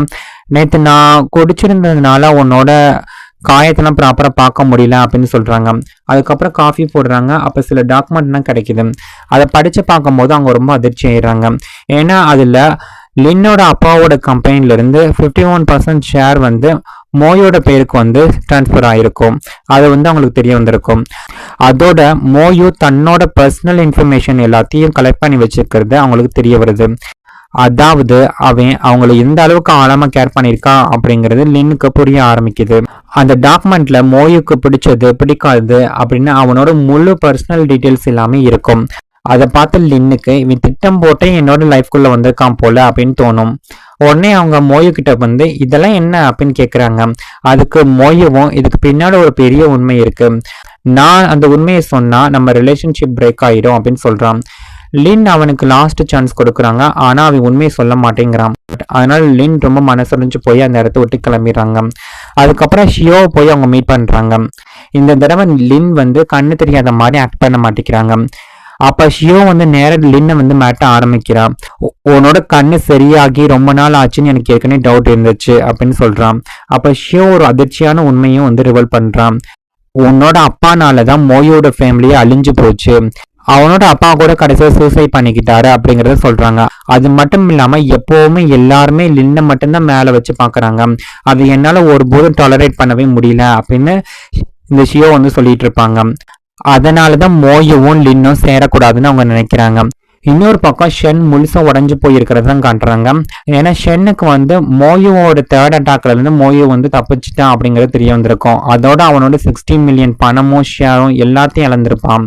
Speaker 1: நேற்று நான் குடிச்சிருந்ததுனால உன்னோட காயத்தெல்லாம் ப்ராப்பரா பார்க்க முடியல அப்படின்னு சொல்றாங்க. அதுக்கப்புறம் காஃபி போடுறாங்க. அப்ப சில டாக்குமெண்ட்லாம் கிடைக்குது. அதை படிச்சு பார்க்கும்போது அவங்க ரொம்ப அதிர்ச்சி ஆயிடுறாங்க. ஏன்னா அதுல லின்னோட அப்பாவோட கம்பெனில இருந்து 51% ஷேர் வந்து மோயோட பேருக்கு வந்து டிரான்ஸ்ஃபர் ஆயிருக்கும். அது வந்து அவங்களுக்கு தெரிய வந்திருக்கும். அதோட மோயு தன்னோட பர்சனல் இன்ஃபர்மேஷன் எல்லாத்தையும் கலெக்ட் பண்ணி வச்சிருக்கிறது அவங்களுக்கு தெரிய வருது. அதாவது அவன் அவங்கள எந்த அளவுக்கு ஆழமா கேர் பண்ணியிருக்கா அப்படிங்கிறது லின்னுக்கு புரிய ஆரம்பிக்குது. அந்த டாக்குமெண்ட்ல மோயுக்கு பிடிச்சது பிடிக்காது அப்படின்னு அவனோட முழு பர்சனல் டீட்டெயில்ஸ் எல்லாமே இருக்கும். அதை பார்த்து லின்னுக்கு இவன் திட்டம் போட்டே என்னோட லைஃப்குள்ள வந்திருக்கான் போல அப்படின்னு தோணும். உடனே அவங்க மோயு கிட்ட வந்து இதெல்லாம் என்ன அப்படின்னு கேட்குறாங்க. அதுக்கு மோயுவும் இதுக்கு பின்னாடி ஒரு பெரிய உண்மை இருக்கு, நான் அந்த உண்மையை சொன்னா நம்ம ரிலேஷன்ஷிப் பிரேக் ஆயிடும் அப்படின்னு சொல்றான். லின் அவனுக்கு லாஸ்ட் சான்ஸ் கொடுக்குறாங்க. ஆனா அவன் உண்மையை சொல்ல மாட்டேங்கிறான். அதனால லின் ரொம்ப மனசடைஞ்சு போய் அந்த இடத்த விட்டு கிளம்பிடுறாங்க. அதுக்கப்புறம் ஷியோவை போய் அவங்க மீட் பண்றாங்க. இந்த தடவை லின் வந்து கண்ணு தெரியாத மாதிரி ஆக்ட் பண்ண மாட்டேங்கிறாங்க. அப்ப ஷியோ வந்து நேரம் லின்னை வந்து மாட்ட ஆரம்பிக்கிறான். உன்னோட கண்ணு சரியாகி ரொம்ப நாள் ஆச்சுன்னு எனக்கு ஏற்கனவே டவுட் இருந்துச்சு அப்படின்னு சொல்றான். அப்ப ஷியோ ஒரு அதிர்ச்சியான உண்மையும் வந்து ரிவல் பண்றான். உன்னோட அப்பானாலதான் மோயோட ஃபேமிலியே அழிஞ்சு போச்சு, அவனோட அப்பா கூட கடைசியாக சூசைட் பண்ணிக்கிட்டாரு அப்படிங்கறத சொல்றாங்க. அது மட்டும் இல்லாம எப்பவுமே எல்லாருமே லின்னை மட்டும்தான் மேல வச்சு பாக்குறாங்க, அது என்னால ஒருபோதும் டாலரேட் பண்ணவே முடியல அப்படின்னு இந்த ஷியோ வந்து சொல்லிட்டு இருப்பாங்க. அதனாலதான் மோயுவும் லின்னும் சேரக்கூடாதுன்னு அவங்க நினைக்கிறாங்க. இன்னொரு பக்கம் ஷென் முழுசா உடஞ்சு போயிருக்கிறதான் காட்டுறாங்க. ஏன்னா ஷென்னுக்கு வந்து மோயுவோட 3rd அட்டாக்ல இருந்து மோயு வந்து தப்பிச்சுட்டான் அப்படிங்கிறது தெரிய வந்திருக்கும். அதோட அவனோட 60 மில்லியன் பணமும் ஷேரும் எல்லாத்தையும் இழந்திருப்பான்.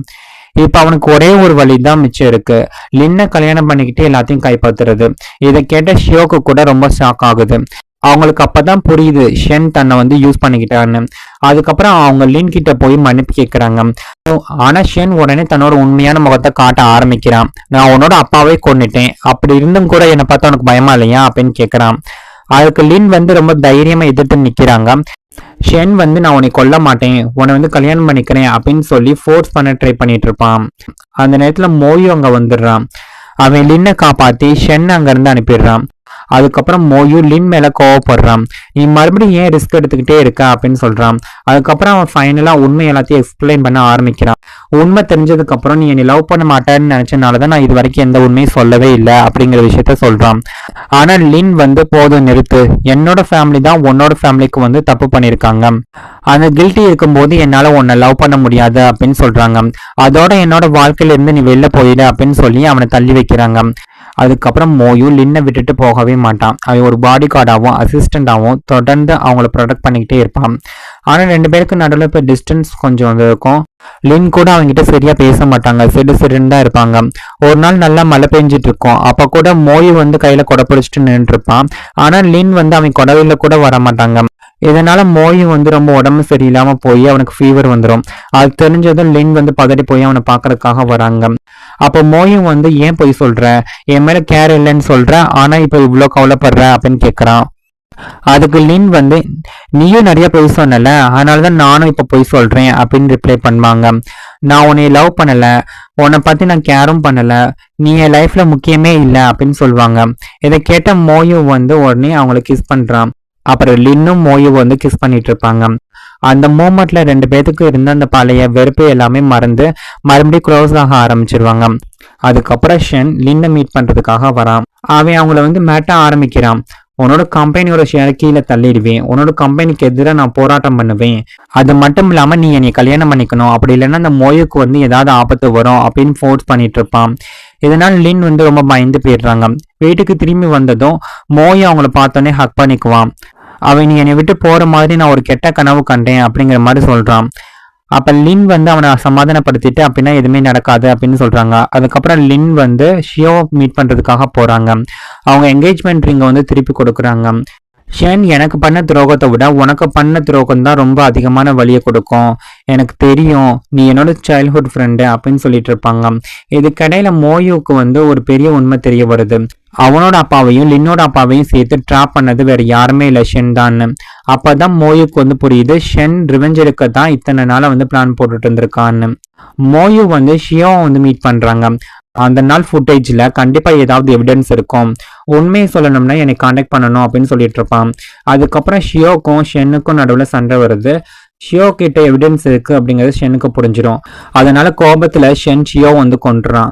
Speaker 1: இப்ப அவனுக்கு ஒரே ஒரு வழிதான் மிச்சம் இருக்கு, லின்னை கல்யாணம் பண்ணிக்கிட்டு எல்லாத்தையும் கைப்பற்றுறது. இதை கேட்ட ஷியோக்கு கூட ரொம்ப ஷாக் ஆகுது. அவங்களுக்கு அப்பதான் புரியுது ஷென் தன்னை வந்து யூஸ் பண்ணிக்கிட்டான்னு. அதுக்கப்புறம் அவங்க லின் கிட்ட போய் மன்னிப்பு கேட்கறாங்க. ஆனா ஷென் உடனே தன்னோட உண்மையான முகத்தை காட்ட ஆரம்பிக்கிறான். நான் உன்னோட அப்பாவே கொன்னுட்டேன், அப்படி இருந்தும் கூட என்னை பார்த்தா உனக்கு பயமா இல்லையா அப்படின்னு கேட்கறான். அதுக்கு லின் வந்து ரொம்ப தைரியமா எதிர்த்து நிக்கிறாங்க. ஷென் வந்து நான் உன்னை கொல்ல மாட்டேன், உன்னை வந்து கல்யாணம் பண்ணிக்கிறேன் அப்படின்னு சொல்லி ஃபோர்ஸ் பண்ண ட்ரை பண்ணிட்டு இருப்பான். அந்த நேரத்துல மோயு அங்க வந்துடுறான். அவன் லின்னை காப்பாத்தி ஷென் அங்க இருந்து அனுப்பிடுறான். அதுக்கப்புறம் மோயு லின் மேல கோவப்படுறான். நீ மறுபடியும் ஏன் ரிஸ்க் எடுத்துக்கிட்டே இருக்க அப்படின்னு சொல்றான். அதுக்கப்புறம் அவன் ஃபைனலா உண்மை எல்லாத்தையும் எக்ஸ்பிளைன் பண்ண ஆரம்பிக்கிறான். உண்மை தெரிஞ்சதுக்கு அப்புறம் நீ என்னை லவ் பண்ண மாட்டேன்னு நினைச்சனாலதான் நான் இது வரைக்கும் எந்த உண்மையும் சொல்லவே இல்லை அப்படிங்கிற விஷயத்த சொல்றான். ஆனா லின் வந்து போதும் நிறுத்து, என்னோட ஃபேமிலி தான் உன்னோட ஃபேமிலிக்கு வந்து தப்பு பண்ணிருக்காங்க, அந்த கில்ட்டி இருக்கும்போது என்னால உன்னை லவ் பண்ண முடியாது அப்படின்னு சொல்றாங்க. அதோட என்னோட வாழ்க்கையில இருந்து நீ வெளில போயிடு அப்படின்னு சொல்லி அவனை தள்ளி வைக்கிறாங்க. அதுக்கப்புறம் மோயு லின்னை விட்டுட்டு போகவே மாட்டான். அவன் ஒரு பாடி கார்டாகவும் அசிஸ்டண்டாகவும் தொடர்ந்து அவங்கள ப்ரொடெக்ட் பண்ணிக்கிட்டே இருப்பான். ஆனால் 2 பேருக்கு நடுவில் இப்போ டிஸ்டன்ஸ் கொஞ்சம் இருக்கும். லின் கூட அவங்ககிட்ட சரியா பேச மாட்டாங்க, சிடுன்னு தான் இருப்பாங்க. ஒரு நாள் நல்லா மழை பெஞ்சிட்டு இருக்கும். அப்போ கூட மோயு வந்து கையில கொடை பிடிச்சிட்டு நின்று இருப்பான். ஆனால் லின் வந்து அவன் கொடவையில கூட வர மாட்டாங்க. இதனால மோயு வந்து ரொம்ப உடம்பு சரியில்லாம போய் அவனுக்கு ஃபீவர் வந்துடும். அது தெரிஞ்சதும் லின் வந்து பதறி போய் அவனை பாக்குறதுக்காக வராங்க. அப்போ மோயு வந்து ஏன் போய் சொல்ற, என் மேல கேர் இல்லைன்னு சொல்ற, ஆனா இப்ப இவ்வளவு கவலைப்படுற அப்படின்னு கேக்குறான். அதுக்கு லின் வந்து நீயும் நிறைய பொய் சொன்னல, அதனாலதான் நானும் இப்ப பொய் சொல்றேன் அப்படின்னு ரிப்ளை பண்ணுவாங்க. நான் உன்னை லவ் பண்ணல, உன்னை பத்தி நான் கேரும் பண்ணல, நீ என் லைஃப்ல முக்கியமே இல்லை அப்படின்னு சொல்லுவாங்க. இதை கேட்ட மோயு வந்து உடனே அவங்களை கிஸ் பண்றான். அப்புறம் லின்னும் மோயு வந்து கிஸ் பண்ணிட்டு இருப்பாங்க. அந்த மூமெண்ட்ல 2 பேத்துக்கு இருந்த அந்த பழைய வெறுப்பு எல்லாமே மறந்து மறுபடியும் க்ளோஸ் ஆக ஆரம்பிச்சிருவாங்க. அதுக்கப்புறம் ஷென் லின்னை மீட் பண்றதுக்காக வரான். அவன் அவங்கள வந்து மேட்ட ஆரம்பிக்கிறான். உன்னோட கம்பெனியோட ஷேரை கீழே தள்ளிடுவேன், உன்னோட கம்பெனிக்கு எதிராக நான் போராட்டம் பண்ணுவேன், அது மட்டும் இல்லாம நீ என்னை கல்யாணம் பண்ணிக்கணும், அப்படி இல்லைன்னா அந்த மோயுக்கு வந்து ஏதாவது ஆபத்து வரும் அப்படின்னு ஃபோர்ஸ் பண்ணிட்டு இருப்பான். இதனால லின் வந்து ரொம்ப பயந்து போயிடுறாங்க. வீட்டுக்கு திரும்பி வந்ததும் மோயு அவங்கள பார்த்தோன்னே ஹக் பண்ணிக்குவான். அவன் நீ என்னை விட்டு போற மாதிரி நான் ஒரு கெட்ட கனவு கண்டேன் அப்படிங்கிற மாதிரி சொல்றான். அப்ப லின் வந்து அவனை சமாதானப்படுத்திட்டு அப்படின்னா எதுவுமே நடக்காது அப்படின்னு சொல்றாங்க. அதுக்கப்புறம் லின் வந்து ஷியோ மீட் பண்றதுக்காக போறாங்க. அவங்க என்கேஜ்மெண்ட் ரிங்கை வந்து திருப்பி கொடுக்குறாங்க. ஷென் எனக்கு பண்ண துரோகத்தை விட உனக்கு பண்ண துரோகம் தான் ரொம்ப அதிகமான வழியை கொடுக்கும், எனக்கு தெரியும், நீ என்னோட சைல்ட்ஹுட் ஃப்ரெண்டு அப்படின்னு சொல்லிட்டு இருப்பாங்க. இதுக்கடையில மோயுக்கு வந்து ஒரு பெரிய உண்மை தெரிய வருது. அவனோட அப்பாவையும் லின்னோட அப்பாவையும் சேர்த்து ட்ராப் பண்ணது வேற யாருமே இல்லை, ஷென் தான். அப்பதான் மோயுக்கு வந்து புரியுது ஷென் ரிவெஞ்ச் எடுக்க தான் இத்தனை நாளை வந்து பிளான் போட்டுட்டு இருந்திருக்கான்னு. மோயு வந்து ஷியோ வந்து மீட் பண்றாங்க. அந்த நாள் ஃபுட்டேஜ்ல கண்டிப்பா ஏதாவது எவிடன்ஸ் இருக்கும், உண்மையை சொல்லணும்னா என்னை கான்டாக்ட் பண்ணணும் அப்படின்னு சொல்லிட்டு இருப்பான். அதுக்கப்புறம் ஷியோக்கும் ஷென்னுக்கும் நடுவில் சண்டை வருது. ஷியோ கிட்ட எவிடன்ஸ் இருக்கு அப்படிங்கிறது ஷென்னுக்கு புரிஞ்சிடும். அதனால கோபத்துல ஷென் ஷியோ வந்து கொண்டுறான்.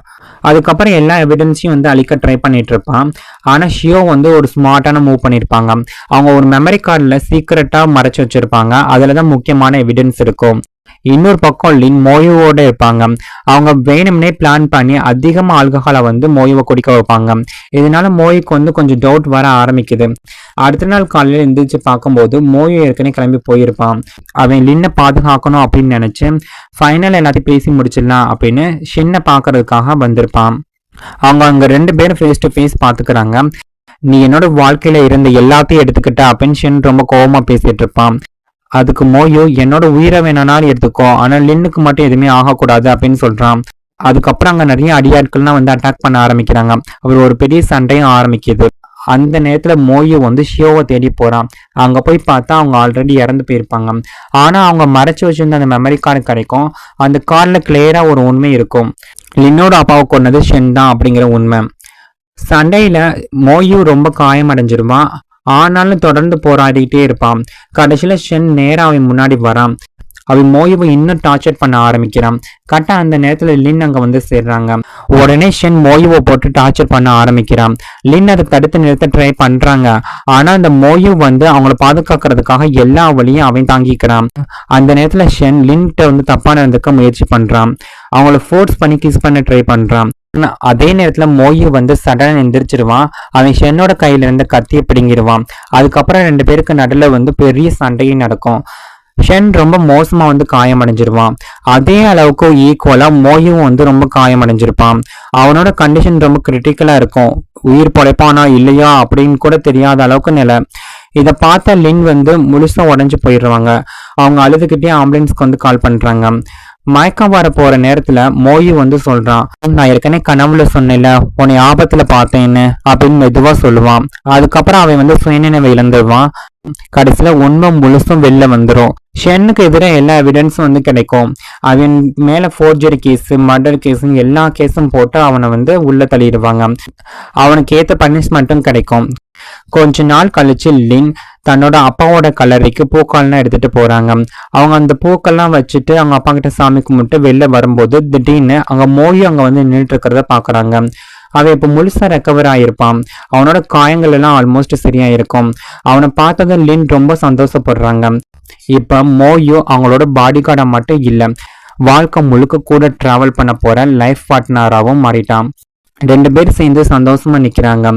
Speaker 1: அதுக்கப்புறம் எல்லா எவிடன்ஸையும் வந்து அழிக்க ட்ரை பண்ணிட்டு இருப்பான். ஆனா ஷியோ வந்து ஒரு ஸ்மார்ட்டான மூவ் பண்ணியிருப்பாங்க. அவங்க ஒரு மெமரி கார்டில் சீக்கிரட்டா மறைச்சு வச்சிருப்பாங்க, அதுலதான் முக்கியமான எவிடன்ஸ் இருக்கும். இன்னொரு பக்கம் லின் மோயுவோட இருப்பாங்க. அவங்க வேணும்னே பிளான் பண்ணி அதிகமா ஆல்கஹாலை வந்து மோயுவை குடிக்க வைப்பாங்க. இதனால மோயுக்கு வந்து கொஞ்சம் டவுட் வர ஆரம்பிக்குது. அடுத்த நாள் காலையில எந்திரிச்சு பார்க்கும்போது மோயு ஏற்கனவே கிளம்பி போயிருப்பான். அவன் லின்னை பாதுகாக்கணும் அப்படின்னு நினைச்சு ஃபைனல் எல்லாத்தையும் பேசி முடிச்சிடலாம் அப்படின்னு ஷென்னை பாக்குறதுக்காக வந்திருப்பான். அவங்க அங்க 2 பேரும் ஃபேஸ் டு ஃபேஸ் பாத்துக்கிறாங்க. நீ என்னோட வாழ்க்கையில இருந்த எல்லாத்தையும் எடுத்துக்கிட்ட அப்படின்னு ஷென் ரொம்ப கோபமா பேசிட்டு இருப்பான். அதுக்கு மோயு என்னோட உயிரை வேணாலும் எடுத்துக்கோ, ஆனா லின்னுக்கு மட்டும் எதுவுமே ஆகக்கூடாது அப்படின்னு சொல்றான். அதுக்கப்புறம் அங்க நிறைய அடியாட்கள்லாம் வந்து அட்டாக் பண்ண ஆரம்பிக்கிறாங்க. அவர் ஒரு பெரிய சண்டையும் ஆரம்பிக்குது. அந்த நேரத்துல மோயு வந்து ஷியோவை தேடி போறான். அங்க போய் பார்த்தா அவங்க ஆல்ரெடி இறந்து போயிருப்பாங்க. ஆனா அவங்க மறைச்சு வச்சிருந்த அந்த மெமரி கார்டு கிடைக்கும். அந்த கார்டுல கிளியரா ஒரு உண்மை இருக்கும், லின்னோட அப்பாவை கொன்னது ஷென் தான் அப்படிங்கிற உண்மை. சண்டையில மோயு ரொம்ப காயமடைஞ்சிருவான். ஆனாலும் தொடர்ந்து போராடிக்கிட்டே இருப்பான். கடைசியில ஷென் நேரா அவன் முன்னாடி வரான். அவன் மோயுவை இன்னும் டார்ச்சர் பண்ண ஆரம்பிக்கிறான். கரெக்டா அந்த நேரத்துல லின் அங்க வந்து சேர்றாங்க. உடனே ஷென் மோயுவை போட்டு டார்ச்சர் பண்ண ஆரம்பிக்கிறான். லின் அதை தடுத்து நிறுத்த ட்ரை பண்றாங்க. ஆனா அந்த மோயு வந்து அவங்கள பாதுகாக்கிறதுக்காக எல்லா வழியும் அவன் தாங்கிக்கிறான். அந்த நேரத்துல ஷென் லின்கிட்ட வந்து தப்பா நடந்துக்க முயற்சி பண்றான். அவங்கள ஃபோர்ஸ் பண்ணி கிஸ் பண்ண ட்ரை பண்றான். அதே நேரத்துல மோயு வந்து சடனா எந்திரிச்சிருவான். அவன் ஷென்னோட கையில இருந்து கத்தியை பிடுங்கிடுவான். அதுக்கப்புறம் 2 பேருக்கு நடுவில் வந்து பெரிய சண்டையும் நடக்கும். ஷென் ரொம்ப மோசமா வந்து காயமடைஞ்சிருவான். அதே அளவுக்கு ஈக்குவலா மோயும் வந்து ரொம்ப காயமடைஞ்சிருப்பான். அவனோட கண்டிஷன் ரொம்ப கிரிட்டிக்கலா இருக்கும். உயிர் பொழைப்பானா இல்லையா அப்படின்னு கூட தெரியாத அளவுக்கு நிலை. இதை பார்த்த லின் வந்து முழுசா உடஞ்சு போயிடுவாங்க. அவங்க அழுதுகிட்டே ஆம்புலன்ஸ்க்கு வந்து கால் பண்றாங்க. மயக்கம் வர போற நேரத்துல மோயு வந்து சொல்றான், நான் ஏற்கனவே கனவுல சொன்னேன்ல உன்னை ஆபத்துல பார்த்தேன்னு அப்படின்னு மெதுவா சொல்லுவான். அதுக்கப்புறம் அவன் வந்து சுயநினைவை இழந்துருவான். கடைசியில உண்மை முழுசும் வெளில வந்துடும். ஷென்னுக்கு எதிராக எல்லா எவிடன்ஸும் வந்து கிடைக்கும். அவன் மேல ஃபோர்ஜரி கேஸ், மர்டர் கேஸ், எல்லா கேஸும் போட்டு அவனை வந்து உள்ள தள்ளிடுவாங்க. அவனுக்கு ஏத்த பனிஷ்மெண்ட்டும் கிடைக்கும். கொஞ்ச நாள் கழிச்சு லின் தன்னோட அப்பாவோட கல்லறைக்கு பூக்கள்லாம் எடுத்துட்டு போறாங்க. அவங்க அந்த பூக்கள்லாம் வச்சுட்டு அவங்க அப்பா கிட்ட சாமி கும்பிட்டு வெளில வரும்போது திடீர்னு அங்க மோயு அங்க வந்து நின்றுட்டு இருக்கிறத பாக்குறாங்க. அவன் இப்ப முழுசா ரெக்கவர் ஆயிருப்பான். அவனோட காயங்கள் எல்லாம் ஆல்மோஸ்ட் சரியா இருக்கும். அவனை பார்த்ததும் லின் ரொம்ப சந்தோஷப்படுறாங்க. இப்ப மோயு அவங்களோட பாடி கார்டா மட்டும் இல்ல, வாழ்க்கை முழுக்க கூட டிராவல் பண்ண போற லைஃப் பார்ட்னராகவும் மாறிட்டான். 2 பேர் சேர்ந்து சந்தோஷமா நிக்கிறாங்க.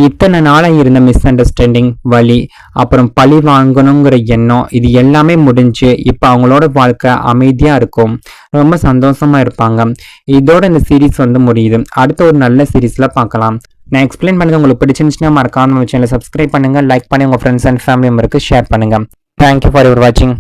Speaker 1: இத்தனை நாளா இருந்த மிஸ் அண்டர்ஸ்டாண்டிங், வலி, அப்புறம் பழி வாங்கணுங்கிற எண்ணம், இது எல்லாமே முடிஞ்சு இப்ப அவங்களோட வாழ்க்கை அமைதியா இருக்கும். ரொம்ப சந்தோஷமா இருப்பாங்க. இதோட இந்த சீரீஸ் வந்து முடியுது. அடுத்த ஒரு நல்ல சீரீஸ்ல பார்க்கலாம். நான் எக்ஸ்பிளைன் பண்ணது உங்களுக்கு பிடிச்சிருந்துச்சுன்னா மறக்காம சேனலை சப்ஸ்கிரைப் பண்ணுங்க, லைக் பண்ணி உங்க ஃப்ரெண்ட்ஸ் அண்ட் ஃபேமிலி மெம்பருக்கு ஷேர் பண்ணுங்க. தேங்க்யூ ஃபார் யுவர் வாட்சிங்.